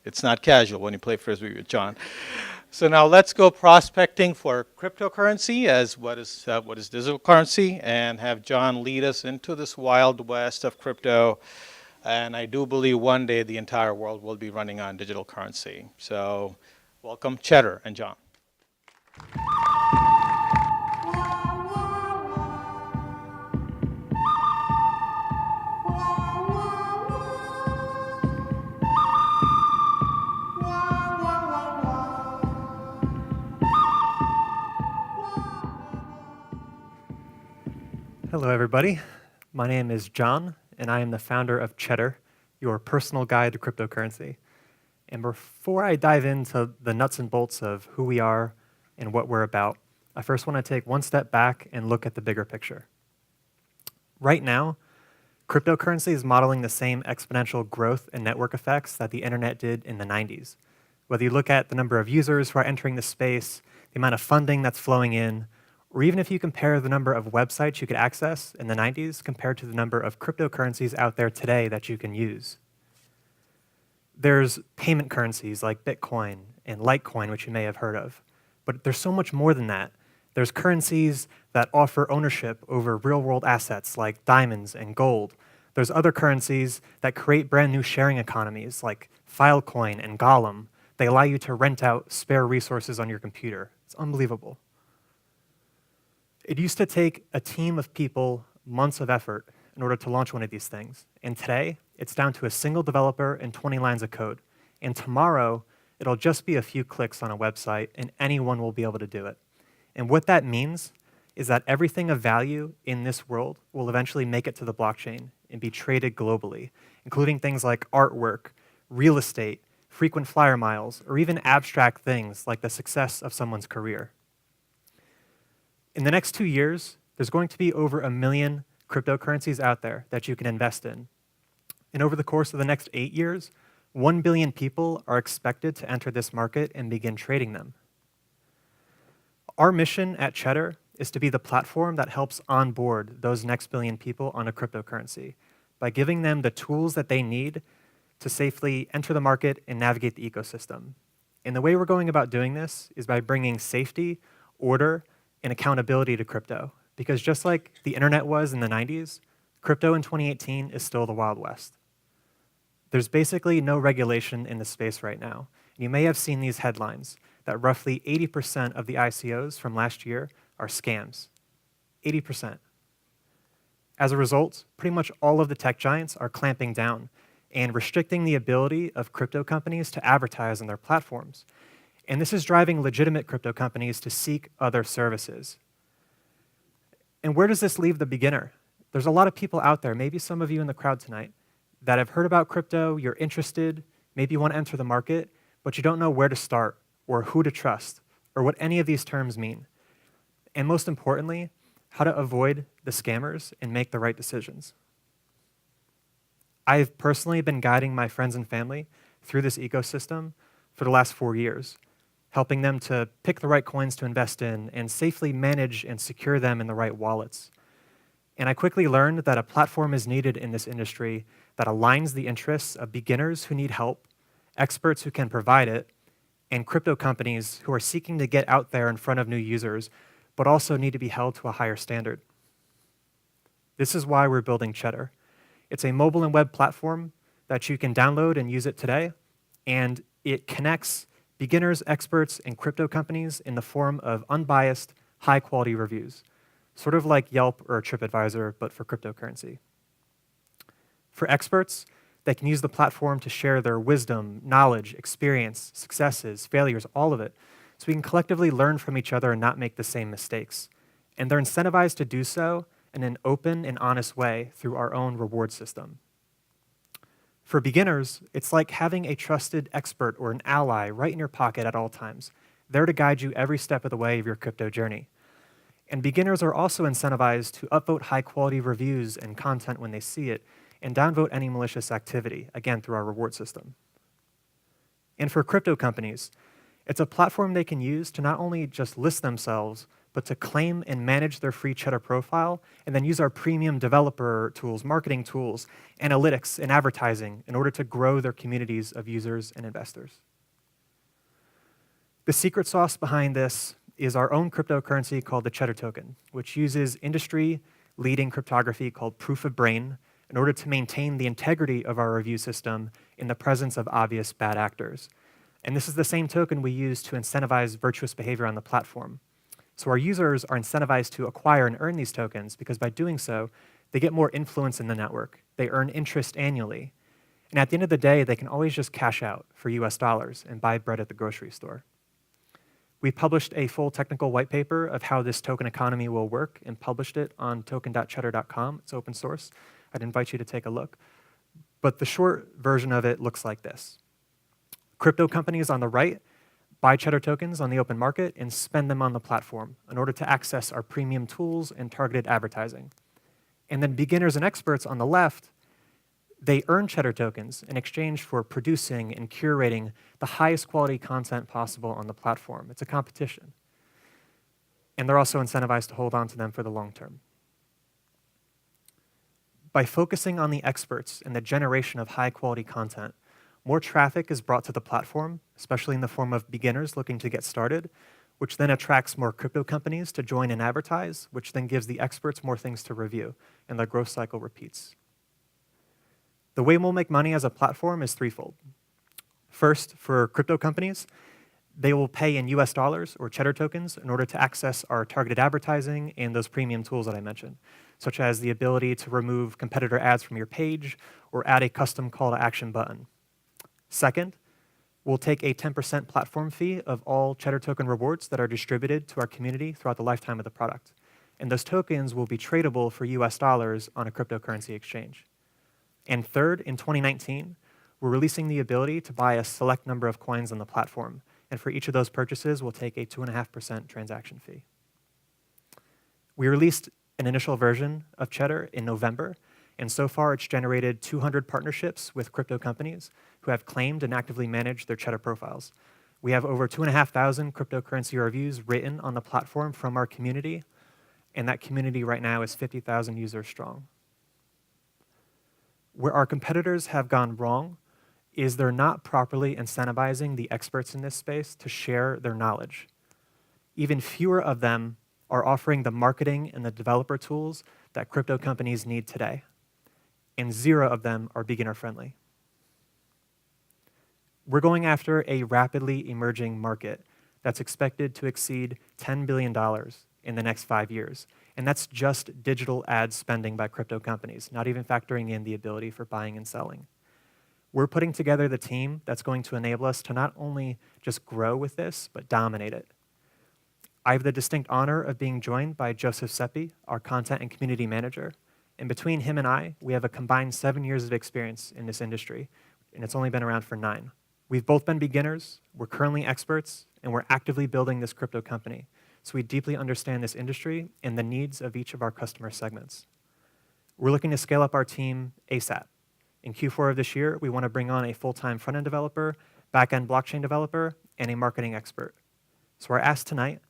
it's not casual when you play Frisbee with John. So now let's go prospecting for cryptocurrency as what is digital currency, and have John lead us into this wild west of crypto. And I do believe one day the entire world will be running on digital currency. So welcome Cheddar and John. Hello, everybody. My name is John, and I am the founder of Cheddar, your personal guide to cryptocurrency. And before I dive into the nuts and bolts of who we are and what we're about, I first want to take one step back and look at the bigger picture. Right now, cryptocurrency is modeling the same exponential growth and network effects that the internet did in the 90s. Whether you look at the number of users who are entering the space, the amount of funding that's flowing in, or even if you compare the number of websites you could access in the 90s compared to the number of cryptocurrencies out there today that you can use. There's payment currencies like Bitcoin and Litecoin, which you may have heard of. But there's so much more than that. There's currencies that offer ownership over real-world assets like diamonds and gold. There's other currencies that create brand new sharing economies like Filecoin and Golem. They allow you to rent out spare resources on your computer. It's unbelievable. It used to take a team of people months of effort in order to launch one of these things. And today, it's down to a single developer and 20 lines of code. And tomorrow, it'll just be a few clicks on a website, and anyone will be able to do it. And what that means is that everything of value in this world will eventually make it to the blockchain and be traded globally, including things like artwork, real estate, frequent flyer miles, or even abstract things like the success of someone's career. In the next 2 years, there's going to be over 1 million cryptocurrencies out there that you can invest in. And over the course of the next 8 years, 1 billion people are expected to enter this market and begin trading them. Our mission at Cheddar is to be the platform that helps onboard those next billion people on a cryptocurrency by giving them the tools that they need to safely enter the market and navigate the ecosystem. And the way we're going about doing this is by bringing safety, order, and accountability to crypto. Because just like the internet was in the 90s, crypto in 2018 is still the Wild West. There's basically no regulation in the space right now. You may have seen these headlines that roughly 80% of the ICOs from last year are scams. 80%. As a result, pretty much all of the tech giants are clamping down and restricting the ability of crypto companies to advertise on their platforms. And this is driving legitimate crypto companies to seek other services. And where does this leave the beginner? There's a lot of people out there, maybe some of you in the crowd tonight, that have heard about crypto, you're interested, maybe you want to enter the market, but you don't know where to start or who to trust or what any of these terms mean. And most importantly, how to avoid the scammers and make the right decisions. I've personally been guiding my friends and family through this ecosystem for the last 4 years, helping them to pick the right coins to invest in and safely manage and secure them in the right wallets. And I quickly learned that a platform is needed in this industry that aligns the interests of beginners who need help, experts who can provide it, and crypto companies who are seeking to get out there in front of new users, but also need to be held to a higher standard. This is why we're building Cheddar. It's a mobile and web platform that you can download and use it today, and it connects beginners, experts, and crypto companies in the form of unbiased, high-quality reviews, sort of like Yelp or TripAdvisor, but for cryptocurrency. For experts, they can use the platform to share their wisdom, knowledge, experience, successes, failures, all of it, so we can collectively learn from each other and not make the same mistakes. And they're incentivized to do so in an open and honest way through our own reward system. For beginners, it's like having a trusted expert or an ally right in your pocket at all times, there to guide you every step of the way of your crypto journey. And beginners are also incentivized to upvote high-quality reviews and content when they see it, and downvote any malicious activity, again, through our reward system. And for crypto companies, it's a platform they can use to not only just list themselves, but to claim and manage their free Cheddar profile, and then use our premium developer tools, marketing tools, analytics, and advertising in order to grow their communities of users and investors. The secret sauce behind this is our own cryptocurrency called the Cheddar token, which uses industry-leading cryptography called proof of brain in order to maintain the integrity of our review system in the presence of obvious bad actors. And this is the same token we use to incentivize virtuous behavior on the platform. So our users are incentivized to acquire and earn these tokens because by doing so, they get more influence in the network. They earn interest annually. And at the end of the day, they can always just cash out for US dollars and buy bread at the grocery store. We published a full technical white paper of how this token economy will work and published it on token.cheddar.com. It's open source. I'd invite you to take a look. But the short version of it looks like this. Crypto companies on the right buy Cheddar tokens on the open market and spend them on the platform in order to access our premium tools and targeted advertising. And then beginners and experts on the left, they earn Cheddar tokens in exchange for producing and curating the highest quality content possible on the platform. It's a competition. And they're also incentivized to hold on to them for the long term. By focusing on the experts and the generation of high quality content, more traffic is brought to the platform, especially in the form of beginners looking to get started, which then attracts more crypto companies to join and advertise, which then gives the experts more things to review, and the growth cycle repeats. The way we'll make money as a platform is threefold. First, for crypto companies, they will pay in US dollars or Cheddar tokens in order to access our targeted advertising and those premium tools that I mentioned, such as the ability to remove competitor ads from your page or add a custom call to action button. Second, we'll take a 10% platform fee of all Cheddar token rewards that are distributed to our community throughout the lifetime of the product. And those tokens will be tradable for US dollars on a cryptocurrency exchange. And third, in 2019, we're releasing the ability to buy a select number of coins on the platform. And for each of those purchases, we'll take a 2.5% transaction fee. We released an initial version of Cheddar in November, and so far it's generated 200 partnerships with crypto companies who have claimed and actively managed their Cheddar profiles. We have over 2,500 cryptocurrency reviews written on the platform from our community, and that community right now is 50,000 users strong. Where our competitors have gone wrong is they're not properly incentivizing the experts in this space to share their knowledge. Even fewer of them are offering the marketing and the developer tools that crypto companies need today, and 0 of them are beginner-friendly. We're going after a rapidly emerging market that's expected to exceed $10 billion in the next 5 years. And that's just digital ad spending by crypto companies, not even factoring in the ability for buying and selling. We're putting together the team that's going to enable us to not only just grow with this, but dominate it. I have the distinct honor of being joined by Joseph Seppi, our content and community manager. And between him and I, we have a combined 7 years of experience in this industry, and it's only been around for 9. We've both been beginners, we're currently experts, and we're actively building this crypto company. So we deeply understand this industry and the needs of each of our customer segments. We're looking to scale up our team ASAP. In Q4 of this year, we want to bring on a full-time front-end developer, back-end blockchain developer, and a marketing expert. So our ask tonight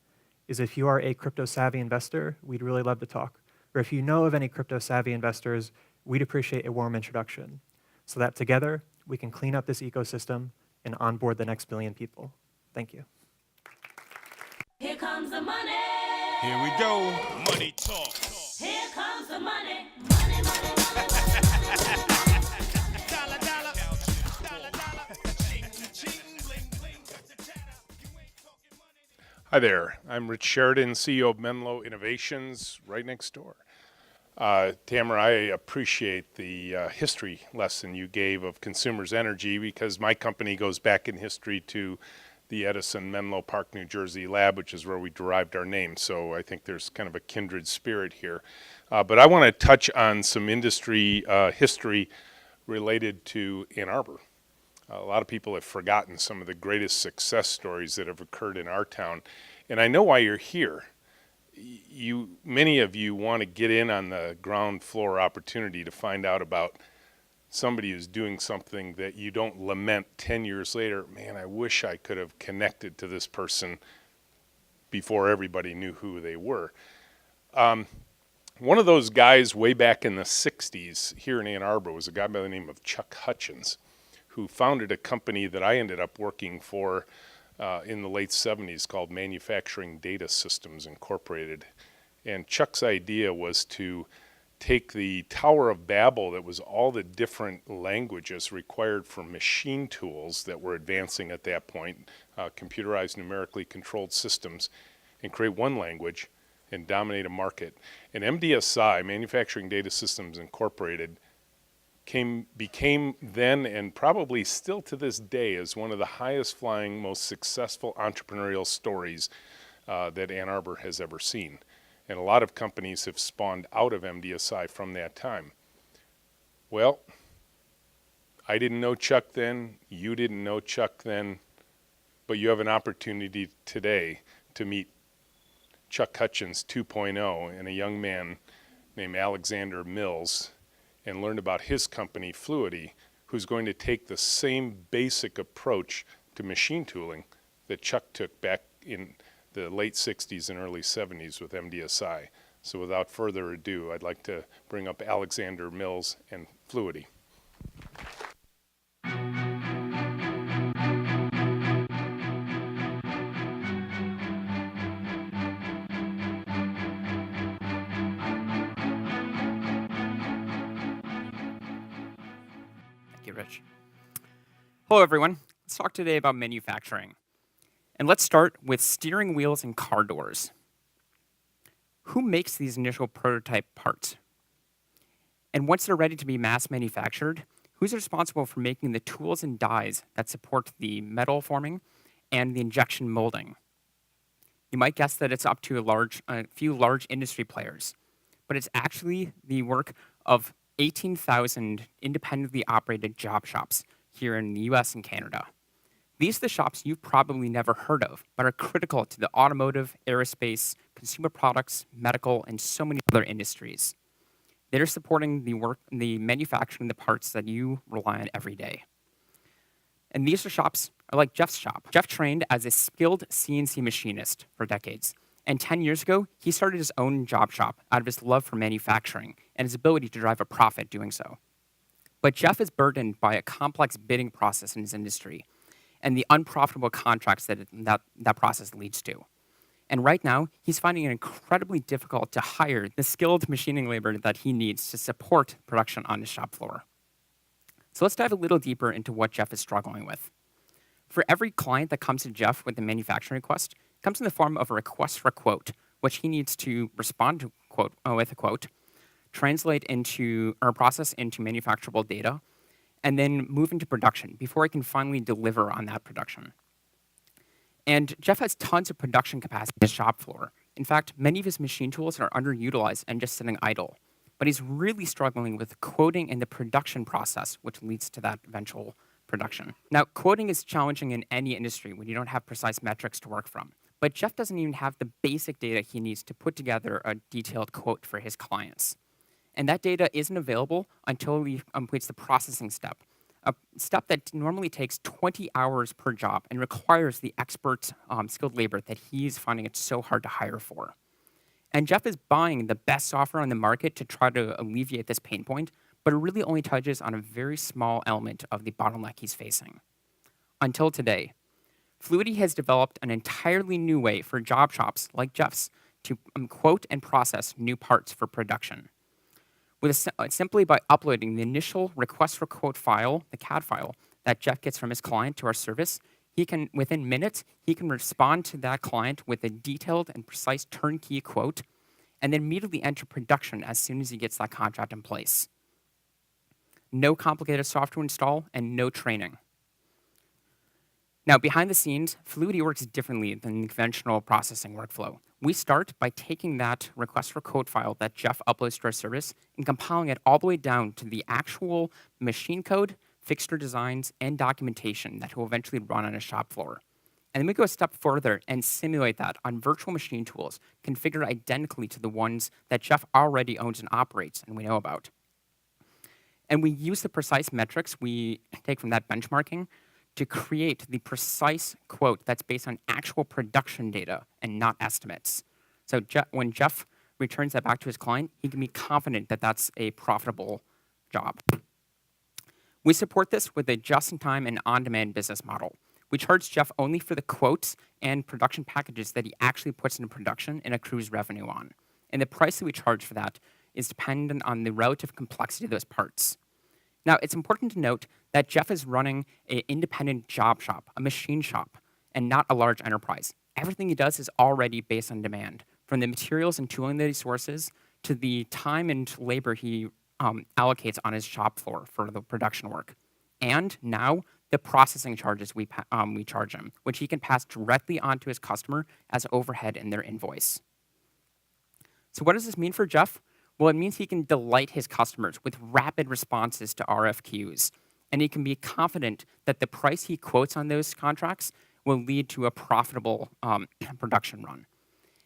is if you are a crypto-savvy investor, we'd really love to talk. Or if you know of any crypto-savvy investors, we'd appreciate a warm introduction so that together we can clean up this ecosystem and onboard the next billion people. Thank you. Here comes the money. Here we go. Money talk. Here comes the money. Money, money, money, money. Dollar, dollar. Dollar, dollar. Ching, ching, bling, bling. Hi there. I'm Rich Sheridan, CEO of Menlo Innovations, right next door. Tamara, I appreciate the history lesson you gave of consumers' energy because my company goes back in history to the Edison Menlo Park, New Jersey lab, which is where we derived our name. So I think there's kind of a kindred spirit here. But I want to touch on some industry history related to Ann Arbor. A lot of people have forgotten some of the greatest success stories that have occurred in our town. And I know why you're here. Many of you want to get in on the ground floor opportunity to find out about somebody who's doing something that you don't lament 10 years later. Man, I wish I could have connected to this person before everybody knew who they were. One of those guys way back in the 60s here in Ann Arbor was a guy by the name of Chuck Hutchins, who founded a company that I ended up working for in the late 70s called Manufacturing Data Systems Incorporated. And Chuck's idea was to take the Tower of Babel, that was all the different languages required for machine tools that were advancing at that point, computerized numerically controlled systems, and create one language and dominate a market. And MDSI, Manufacturing Data Systems Incorporated, became then and probably still to this day is one of the highest flying, most successful entrepreneurial stories that Ann Arbor has ever seen. And a lot of companies have spawned out of MDSI from that time. Well, I didn't know Chuck then, you didn't know Chuck then, but you have an opportunity today to meet Chuck Hutchins 2.0 and a young man named Alexander Mills and learn about his company, Fluity, who's going to take the same basic approach to machine tooling that Chuck took back in the late 60s and early 70s with MDSI. So without further ado, I'd like to bring up Alexander Mills and Fluity. Thank you, Rich. Hello, everyone. Let's talk today about manufacturing. And let's start with steering wheels and car doors. Who makes these initial prototype parts? And once they're ready to be mass manufactured, who's responsible for making the tools and dies that support the metal forming and the injection molding? You might guess that it's up to a few large industry players, but it's actually the work of 18,000 independently operated job shops here in the US and Canada. These are the shops you've probably never heard of, but are critical to the automotive, aerospace, consumer products, medical, and so many other industries. They're supporting the manufacturing the parts that you rely on every day. And these shops are like Jeff's shop. Jeff trained as a skilled CNC machinist for decades. And 10 years ago, he started his own job shop out of his love for manufacturing and his ability to drive a profit doing so. But Jeff is burdened by a complex bidding process in his industry and the unprofitable contracts that process leads to. And right now, he's finding it incredibly difficult to hire the skilled machining labor that he needs to support production on his shop floor. So let's dive a little deeper into what Jeff is struggling with. For every client that comes to Jeff with a manufacturing request, it comes in the form of a request for a quote, which he needs to respond to with a quote, translate into or process into manufacturable data, and then move into production before he can finally deliver on that production. And Jeff has tons of production capacity on his shop floor. In fact, many of his machine tools are underutilized and just sitting idle. But he's really struggling with quoting and the production process, which leads to that eventual production. Now, quoting is challenging in any industry when you don't have precise metrics to work from. But Jeff doesn't even have the basic data he needs to put together a detailed quote for his clients. And that data isn't available until he completes the processing step, a step that normally takes 20 hours per job and requires the expert skilled labor that he's finding it so hard to hire for. And Jeff is buying the best software on the market to try to alleviate this pain point, but it really only touches on a very small element of the bottleneck he's facing. Until today, Fluity has developed an entirely new way for job shops like Jeff's to quote and process new parts for production. Simply by uploading the initial request for quote file, the CAD file, that Jeff gets from his client to our service, within minutes, he can respond to that client with a detailed and precise turnkey quote, and then immediately enter production as soon as he gets that contract in place. No complicated software install and no training. Now, behind the scenes, Fluity works differently than the conventional processing workflow. We start by taking that request for quote file that Jeff uploads to our service and compiling it all the way down to the actual machine code, fixture designs, and documentation that will eventually run on a shop floor. And then we go a step further and simulate that on virtual machine tools configured identically to the ones that Jeff already owns and operates and we know about. And we use the precise metrics we take from that benchmarking to create the precise quote that's based on actual production data and not estimates. So when Jeff returns that back to his client, he can be confident that that's a profitable job. We support this with a just-in-time and on-demand business model. We charge Jeff only for the quotes and production packages that he actually puts into production and accrues revenue on. And the price that we charge for that is dependent on the relative complexity of those parts. Now, it's important to note that Jeff is running an independent job shop, a machine shop, and not a large enterprise. Everything he does is already based on demand, from the materials and tooling that he sources to the time and labor he allocates on his shop floor for the production work. And now, the processing charges we charge him, which he can pass directly on to his customer as overhead in their invoice. So what does this mean for Jeff? Well, it means he can delight his customers with rapid responses to RFQs, and he can be confident that the price he quotes on those contracts will lead to a profitable production run.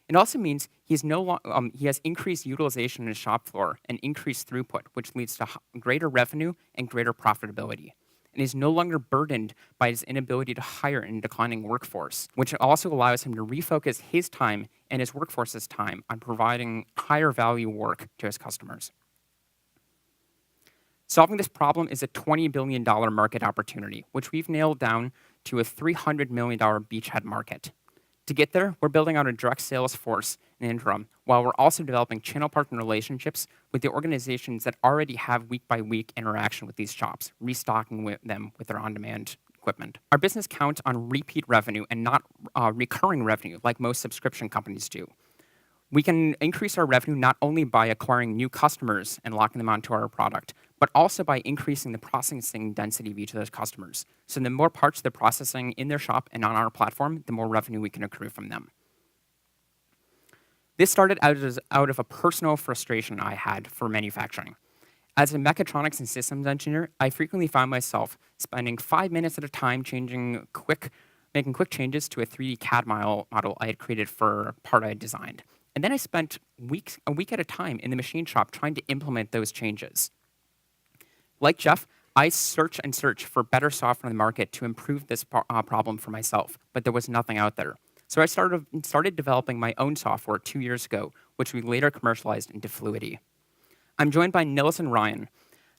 It also means he has increased utilization in his shop floor and increased throughput, which leads to greater revenue and greater profitability. And he's no longer burdened by his inability to hire in a declining workforce, which also allows him to refocus his time and his workforce's time on providing higher value work to his customers. Solving this problem is a $20 billion market opportunity, which we've nailed down to a $300 million beachhead market. To get there, we're building out a direct sales force in the interim, while we're also developing channel partner relationships with the organizations that already have week-by-week interaction with these shops, restocking them with their on-demand equipment. Our business counts on repeat revenue and not recurring revenue like most subscription companies do. We can increase our revenue not only by acquiring new customers and locking them onto our product, but also by increasing the processing density of each of those customers. So the more parts they're processing in their shop and on our platform, the more revenue we can accrue from them. This started out of a personal frustration I had for manufacturing. As a mechatronics and systems engineer, I frequently found myself spending 5 minutes at a time making quick changes to a 3D CAD model I had created for a part I had designed. And then I spent a week at a time in the machine shop trying to implement those changes. Like Jeff, I search for better software in the market to improve this problem for myself, but there was nothing out there. So I started developing my own software 2 years ago, which we later commercialized into Fluidity. I'm joined by Nils and Ryan.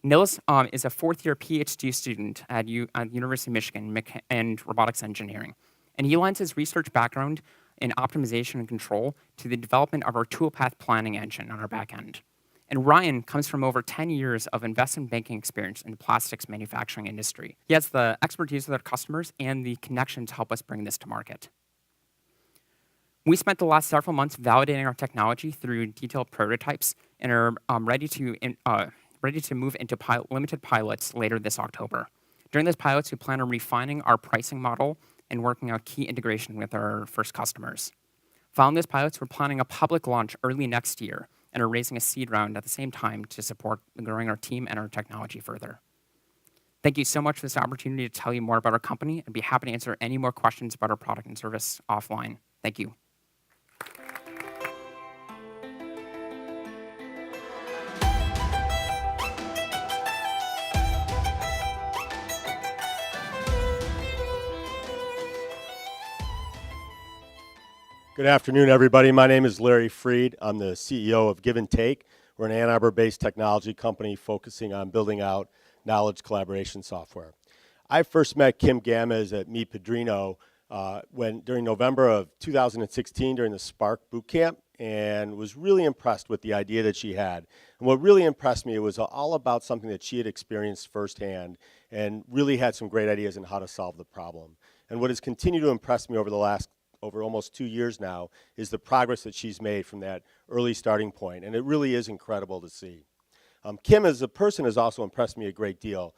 Nils is a fourth-year PhD student at University of Michigan and robotics engineering, and he lends his research background in optimization and control to the development of our toolpath planning engine on our back end. And Ryan comes from over 10 years of investment banking experience in the plastics manufacturing industry. He has the expertise with our customers and the connection to help us bring this to market. We spent the last several months validating our technology through detailed prototypes and are ready to move into limited pilots later this October. During those pilots, we plan on refining our pricing model and working out key integration with our first customers. Following those pilots, we're planning a public launch early next year and are raising a seed round at the same time to support growing our team and our technology further. Thank you so much for this opportunity to tell you more about our company. I'd be happy to answer any more questions about our product and service offline. Thank you. Good afternoon, everybody. My name is Larry Freed. I'm the CEO of Give and Take. We're an Ann Arbor-based technology company focusing on building out knowledge collaboration software. I first met Kim Gamez at Meet Padrino during November of 2016 during the Spark Bootcamp, and was really impressed with the idea that she had. And what really impressed me, it was all about something that she had experienced firsthand and really had some great ideas on how to solve the problem. And what has continued to impress me over almost 2 years now is the progress that she's made from that early starting point, and it really is incredible to see. Kim as a person has also impressed me a great deal.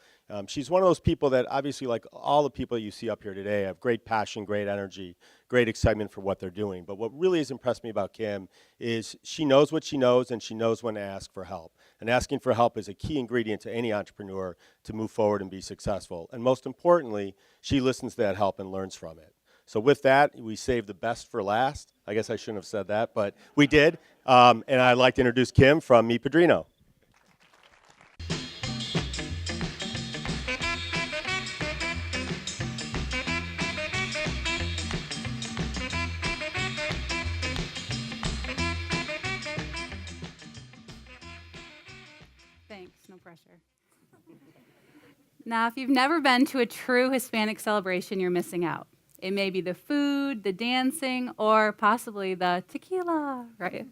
She's one of those people that obviously, like all the people you see up here today, have great passion, great energy, great excitement for what they're doing. But what really has impressed me about Kim is she knows what she knows, and she knows when to ask for help. And asking for help is a key ingredient to any entrepreneur to move forward and be successful. And most importantly, she listens to that help and learns from it. So with that, we saved the best for last. I guess I shouldn't have said that, but we did. And I'd like to introduce Kim from Meet Padrino. Thanks, no pressure. Now, if you've never been to a true Hispanic celebration, you're missing out. It may be the food, the dancing, or possibly the tequila, right?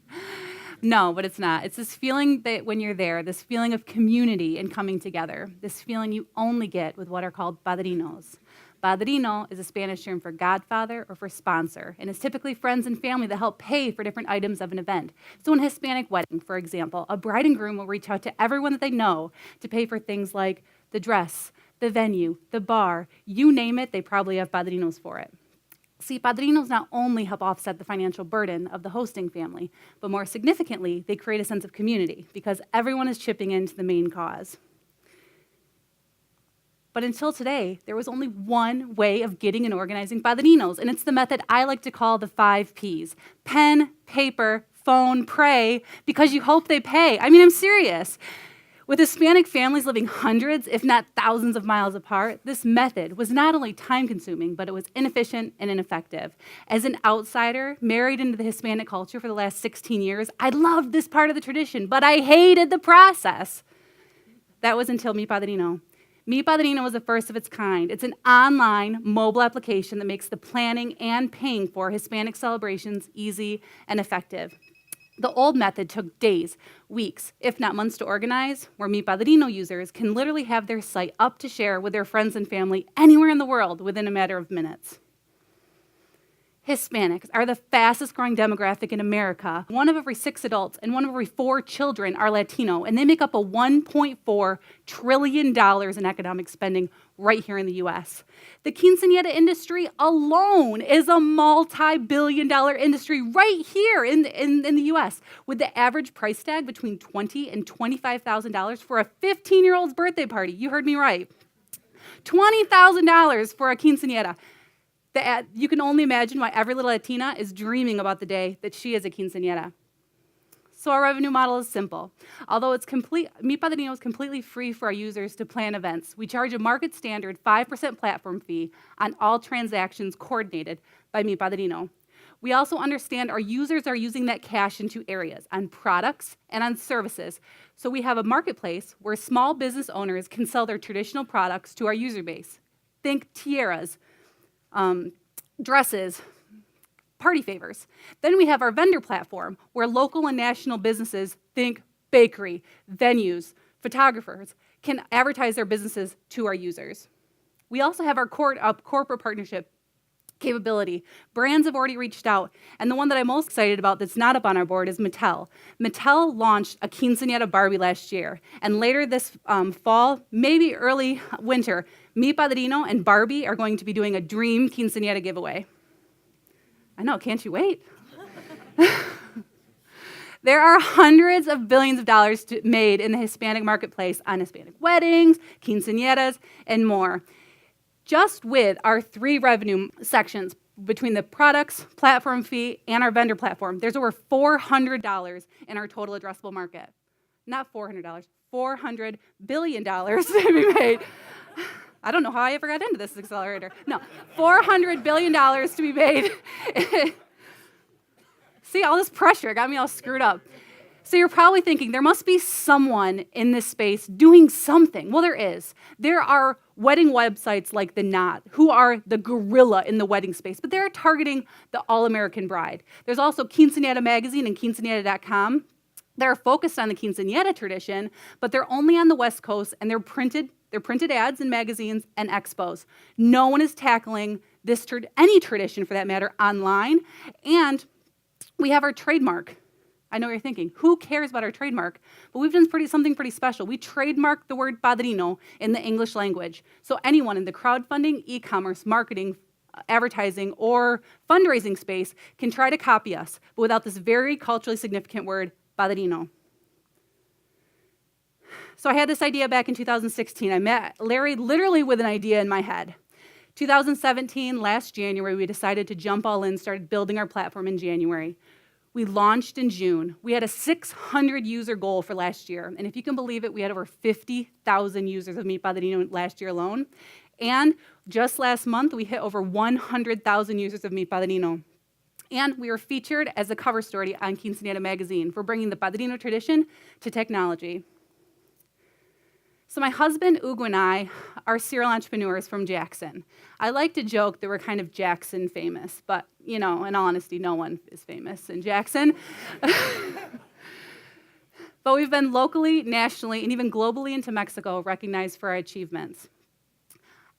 No, but it's not. It's this feeling that when you're there, this feeling of community and coming together, this feeling you only get with what are called padrinos. Padrino is a Spanish term for godfather or for sponsor, and it's typically friends and family that help pay for different items of an event. So in a Hispanic wedding, for example, a bride and groom will reach out to everyone that they know to pay for things like the dress, the venue, the bar, you name it, they probably have padrinos for it. See, padrinos not only help offset the financial burden of the hosting family, but more significantly, they create a sense of community because everyone is chipping into the main cause. But until today, there was only one way of getting and organizing padrinos, and it's the method I like to call the 5 Ps. Pen, paper, phone, pray, because you hope they pay. I mean, I'm serious. With Hispanic families living hundreds, if not thousands of miles apart, this method was not only time-consuming, but it was inefficient and ineffective. As an outsider, married into the Hispanic culture for the last 16 years, I loved this part of the tradition, but I hated the process. That was until Mi Padrino. Mi Padrino was the first of its kind. It's an online mobile application that makes the planning and paying for Hispanic celebrations easy and effective. The old method took days, weeks, if not months to organize, where Mi Padrino users can literally have their site up to share with their friends and family anywhere in the world within a matter of minutes. Hispanics are the fastest growing demographic in America. 1 of every 6 adults and 1 of every 4 children are Latino, and they make up a $1.4 trillion in economic spending right here in the US. The quinceañera industry alone is a multi-billion-dollar industry right here in the US, with the average price tag between $20,000 and $25,000 for a 15-year-old's birthday party. You heard me right. $20,000 for a quinceañera. You can only imagine why every little Latina is dreaming about the day that she is a quinceañera. So our revenue model is simple. Although Mi Padrino is completely free for our users to plan events, we charge a market standard 5% platform fee on all transactions coordinated by Mi Padrino. We also understand our users are using that cash in 2 areas, on products and on services. So we have a marketplace where small business owners can sell their traditional products to our user base. Think tiaras, dresses, party favors. Then we have our vendor platform where local and national businesses, think bakery, venues, photographers, can advertise their businesses to our users. We also have our corporate partnership capability. Brands have already reached out, and the one that I'm most excited about that's not up on our board is Mattel. Mattel launched a quinceañera Barbie last year, and later this fall, maybe early winter, Mi Padrino and Barbie are going to be doing a dream quinceañera giveaway. I know, can't you wait? There are hundreds of billions of dollars made in the Hispanic marketplace on Hispanic weddings, quinceañeras, and more. Just with our 3 revenue sections between the products, platform fee, and our vendor platform, there's over $400 in our total addressable market. Not $400, $400 billion to be made. I don't know how I ever got into this accelerator. No, $400 billion to be made. See, all this pressure got me all screwed up. So you're probably thinking, there must be someone in this space doing something. Well, there is. There are wedding websites like The Knot, who are the gorilla in the wedding space, but they're targeting the all-American bride. There's also Quinceañera Magazine and quinceañera.com. They're focused on the quinceañera tradition, but they're only on the West Coast, and they're printed ads in magazines and expos. No one is tackling this any tradition, for that matter, online. And we have our trademark. I know what you're thinking, who cares about our trademark? But we've done something pretty special. We trademarked the word padrino in the English language. So anyone in the crowdfunding, e-commerce, marketing, advertising, or fundraising space can try to copy us, but without this very culturally significant word, padrino. So I had this idea back in 2016. I met Larry literally with an idea in my head. 2017, last January, we decided to jump all in, started building our platform in January. We launched in June. We had a 600 user goal for last year. And if you can believe it, we had over 50,000 users of Mi Padrino last year alone. And just last month, we hit over 100,000 users of Mi Padrino. And we were featured as a cover story on Quinceañera Magazine for bringing the Padrino tradition to technology. So my husband, Hugo, and I are serial entrepreneurs from Jackson. I like to joke that we're kind of Jackson famous, but, you know, in all honesty, no one is famous in Jackson. But we've been locally, nationally, and even globally into Mexico recognized for our achievements.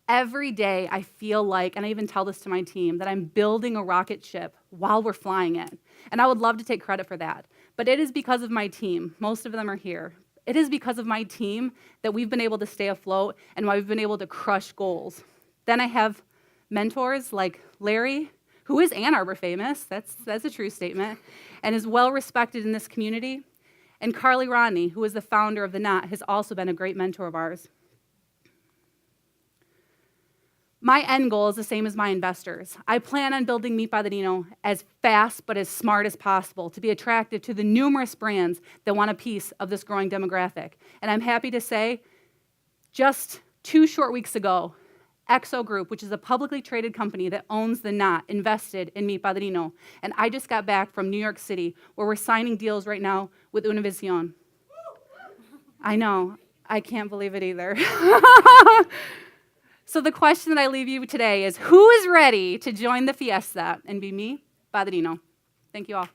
Every day I feel like, and I even tell this to my team, that I'm building a rocket ship while we're flying it. And I would love to take credit for that. But it is because of my team. Most of them are here. It is because of my team that we've been able to stay afloat and why we've been able to crush goals. Then I have mentors like Larry, who is Ann Arbor famous, that's a true statement, and is well respected in this community. And Carly Rodney, who is the founder of The Knot, has also been a great mentor of ours. My end goal is the same as my investors. I plan on building Meet by the Dino as fast but as smart as possible to be attractive to the numerous brands that want a piece of this growing demographic. And I'm happy to say, just 2 short weeks ago, XO Group, which is a publicly traded company that owns The Knot, invested in Meet by the Dino. And I just got back from New York City, where we're signing deals right now with Univision. I know, I can't believe it either. So the question that I leave you today is, who is ready to join the fiesta and be me by the Dino? Thank you all.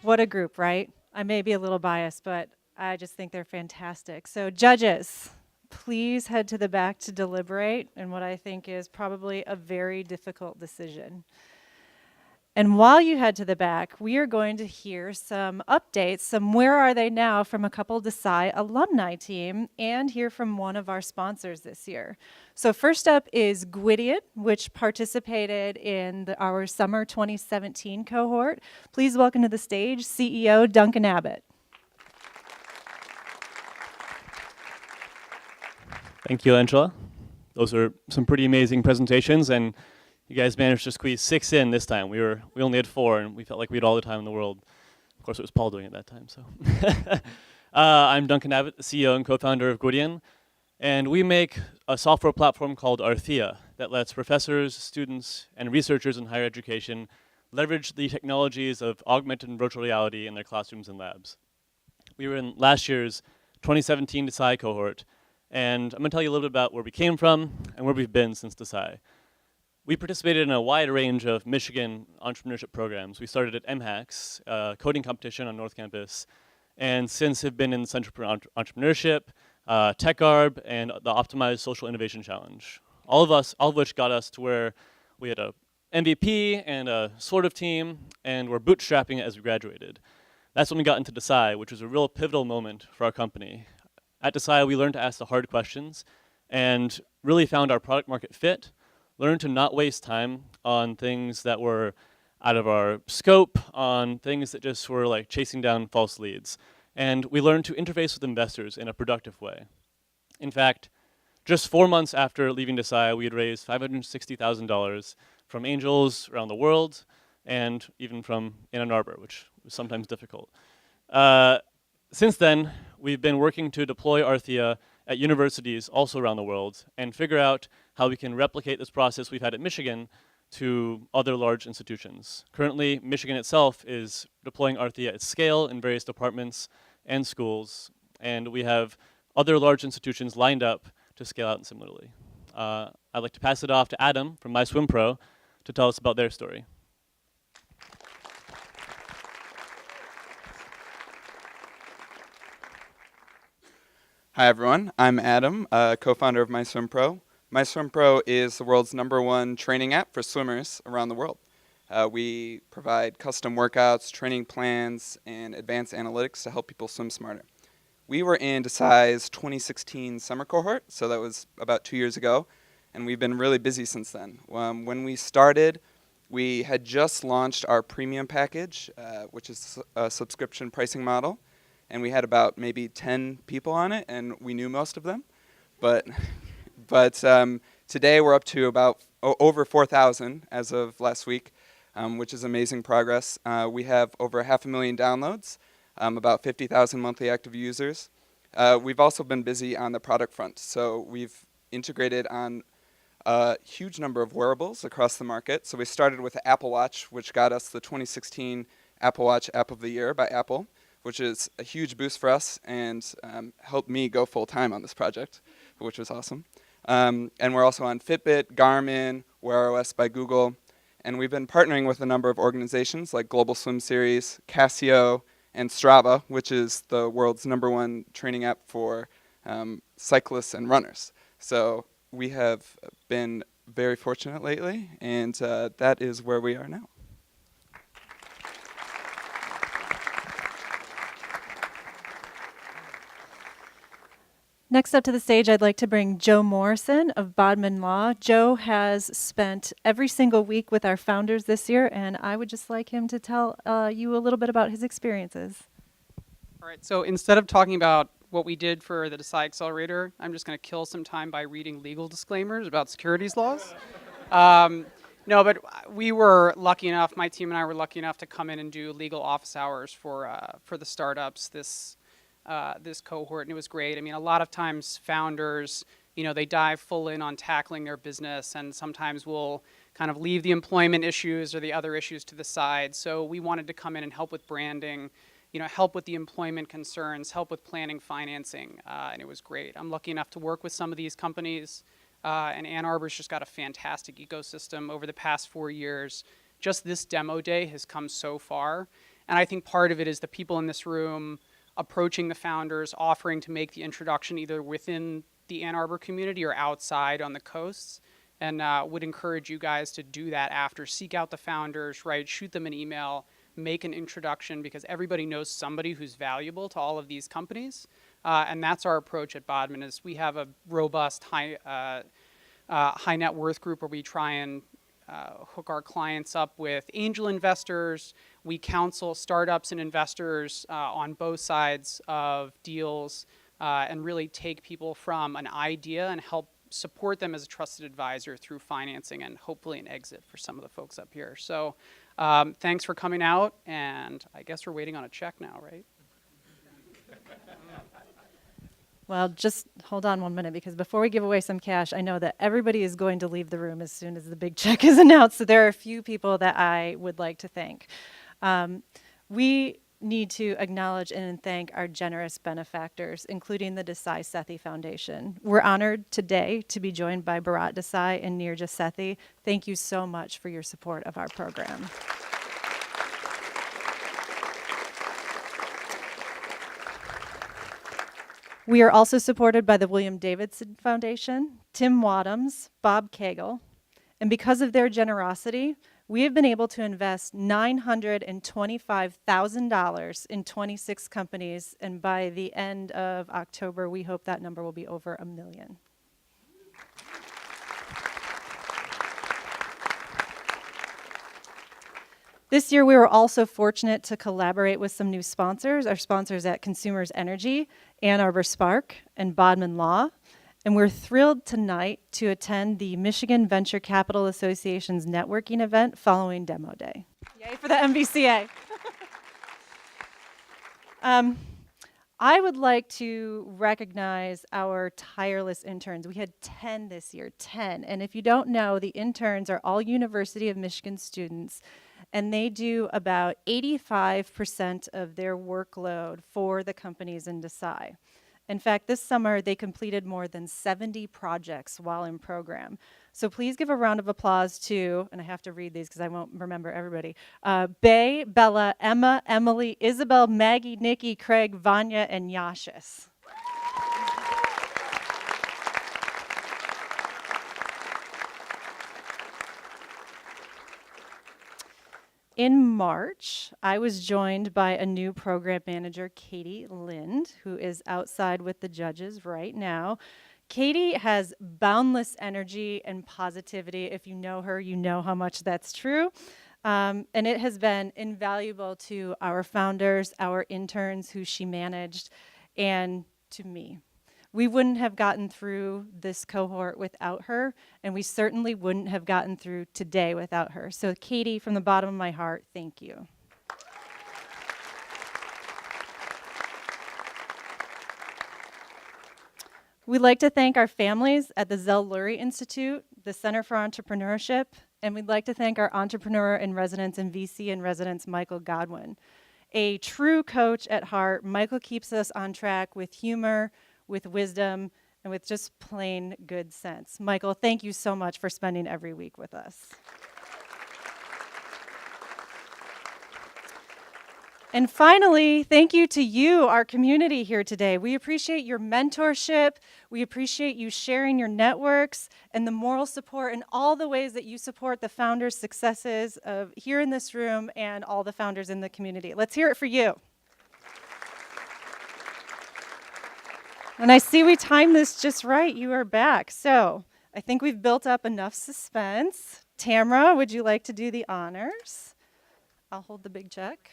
What a group, right? I may be a little biased, but I just think they're fantastic. So judges, please head to the back to deliberate in what I think is probably a very difficult decision. And while you head to the back, we are going to hear some updates, some where are they now from a couple Desai alumni team, and hear from one of our sponsors this year. So first up is Gwydion, which participated in our summer 2017 cohort. Please welcome to the stage CEO Duncan Abbott. Thank you, Angela. Those are some pretty amazing presentations, and you guys managed to squeeze 6 in this time. We only had 4, and we felt like we had all the time in the world. Of course, it was Paul doing it that time. So, I'm Duncan Abbott, the CEO and co-founder of Gwydion, and we make a software platform called Arthea that lets professors, students, and researchers in higher education leverage the technologies of augmented and virtual reality in their classrooms and labs. We were in last year's 2017 Desai cohort, and I'm going to tell you a little bit about where we came from and where we've been since Desai. We participated in a wide range of Michigan entrepreneurship programs. We started at MHAX, a coding competition on North Campus, and since have been in the Center for Entrepreneurship, TechArb, and the Optimized Social Innovation Challenge. All of which got us to where we had a MVP and a sort of team, and we're bootstrapping it as we graduated. That's when we got into Desai, which was a real pivotal moment for our company. At Desai, we learned to ask the hard questions and really found our product market fit, learned to not waste time on things that were out of our scope, on things that just were like chasing down false leads. And we learned to interface with investors in a productive way. In fact, just 4 months after leaving Desai, we had raised $560,000 from angels around the world, and even from Ann Arbor, which was sometimes difficult. Since then, we've been working to deploy Arthea at universities also around the world and figure out how we can replicate this process we've had at Michigan to other large institutions. Currently, Michigan itself is deploying Arthea at scale in various departments and schools, and we have other large institutions lined up to scale out similarly. I'd like to pass it off to Adam from MySwimPro to tell us about their story. Hi everyone, I'm Adam, co-founder of MySwimPro. MySwimPro is the world's #1 training app for swimmers around the world. We provide custom workouts, training plans, and advanced analytics to help people swim smarter. We were in Desai's 2016 summer cohort, so that was about 2 years ago, and we've been really busy since then. When we started, we had just launched our premium package, which is a subscription pricing model. And we had about maybe 10 people on it, and we knew most of them. But today we're up to about over 4,000 as of last week, which is amazing progress. We have over 500,000 downloads, about 50,000 monthly active users. We've also been busy on the product front. So we've integrated on a huge number of wearables across the market. So we started with the Apple Watch, which got us the 2016 Apple Watch App of the Year by Apple, which is a huge boost for us and helped me go full-time on this project, which was awesome. And we're also on Fitbit, Garmin, Wear OS by Google, and we've been partnering with a number of organizations like Global Swim Series, Casio, and Strava, which is the world's #1 training app for cyclists and runners. So we have been very fortunate lately, and that is where we are now. Next up to the stage, I'd like to bring Joe Morrison of Bodman Law. Joe has spent every single week with our founders this year, and I would just like him to tell you a little bit about his experiences. All right, so instead of talking about what we did for the Desai Accelerator, I'm just going to kill some time by reading legal disclaimers about securities laws. No, but we were lucky enough, my team and I were lucky enough to come in and do legal office hours for the startups this cohort, and it was great. I mean, a lot of times founders, they dive full in on tackling their business, and sometimes we'll kind of leave the employment issues or the other issues to the side. So we wanted to come in and help with branding, help with the employment concerns, help with planning, financing, and it was great. I'm lucky enough to work with some of these companies, and Ann Arbor's just got a fantastic ecosystem over the past 4 years. Just this demo day has come so far, and I think part of it is the people in this room approaching the founders, offering to make the introduction either within the Ann Arbor community or outside on the coasts, and would encourage you guys to do that after. Seek out the founders, right? Shoot them an email, make an introduction, because everybody knows somebody who's valuable to all of these companies. And that's our approach at Bodman, is we have a robust high net worth group where we try and hook our clients up with angel investors. We counsel startups and investors on both sides of deals and really take people from an idea and help support them as a trusted advisor through financing and hopefully an exit for some of the folks up here. So thanks for coming out, and I guess we're waiting on a check now, right? Well, just hold on 1 minute, because before we give away some cash, I know that everybody is going to leave the room as soon as the big check is announced. So there are a few people that I would like to thank. We need to acknowledge and thank our generous benefactors, including the Desai Sethi Foundation. We're honored today to be joined by Bharat Desai and Nirja Sethi. Thank you so much for your support of our program. We are also supported by the William Davidson Foundation, Tim Wadhams, Bob Cagle, and because of their generosity, we have been able to invest $925,000 in 26 companies, and by the end of October, we hope that number will be over $1 million. This year, we were also fortunate to collaborate with some new sponsors, our sponsors at Consumers Energy, Ann Arbor Spark, and Bodman Law. And we're thrilled tonight to attend the Michigan Venture Capital Association's networking event following Demo Day. Yay for the MVCA. I would like to recognize our tireless interns. We had 10 this year, 10. And if you don't know, the interns are all University of Michigan students, and they do about 85% of their workload for the companies in Desai. In fact, this summer, they completed more than 70 projects while in program. So please give a round of applause to, and I have to read these because I won't remember everybody, Bay, Bella, Emma, Emily, Isabel, Maggie, Nikki, Craig, Vanya, and Yashis. In March, I was joined by a new program manager, Katie Lind, who is outside with the judges right now. Katie has boundless energy and positivity. If you know her, you know how much that's true. And it has been invaluable to our founders, our interns who she managed, and to me. We wouldn't have gotten through this cohort without her, and we certainly wouldn't have gotten through today without her. So Katie, from the bottom of my heart, thank you. We'd like to thank our families at the Zell Lurie Institute, the Center for Entrepreneurship, and we'd like to thank our entrepreneur in residence and VC in residence, Michael Godwin. A true coach at heart, Michael keeps us on track with humor, with wisdom, and with just plain good sense. Michael, thank you so much for spending every week with us. And finally, thank you to you, our community here today. We appreciate your mentorship. We appreciate you sharing your networks and the moral support and all the ways that you support the founders' successes of here in this room and all the founders in the community. Let's hear it for you. And I see we timed this just right. You are back. So I think we've built up enough suspense. Tamara, would you like to do the honors? I'll hold the big check.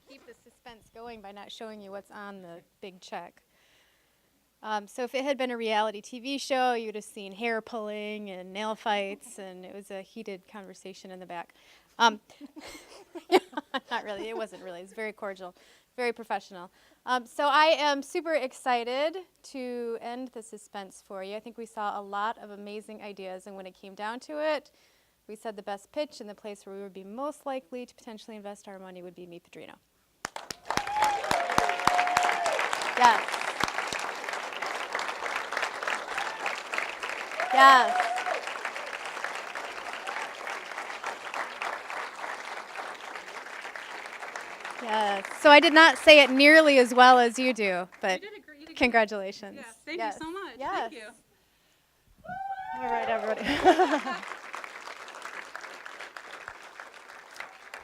Keep the suspense going by not showing you what's on the big check. So if it had been a reality TV show, you'd have seen hair pulling and nail fights, and it was a heated conversation in the back. Not really. It wasn't really. It was very cordial, very professional. So I am super excited to end the suspense for you. I think we saw a lot of amazing ideas, and when it came down to it, we said the best pitch and the place where we would be most likely to potentially invest our money would be Meet Padrino. Yes. Yes. Yes. So I did not say it nearly as well as you do, but you did congratulations. Yeah, thank you so much. Yes. Thank you. All right, everybody.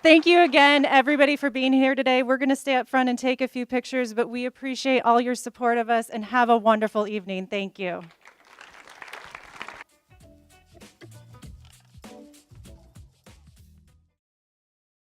Thank you again, everybody, for being here today. We're going to stay up front and take a few pictures, but we appreciate all your support of us, and have a wonderful evening. Thank you.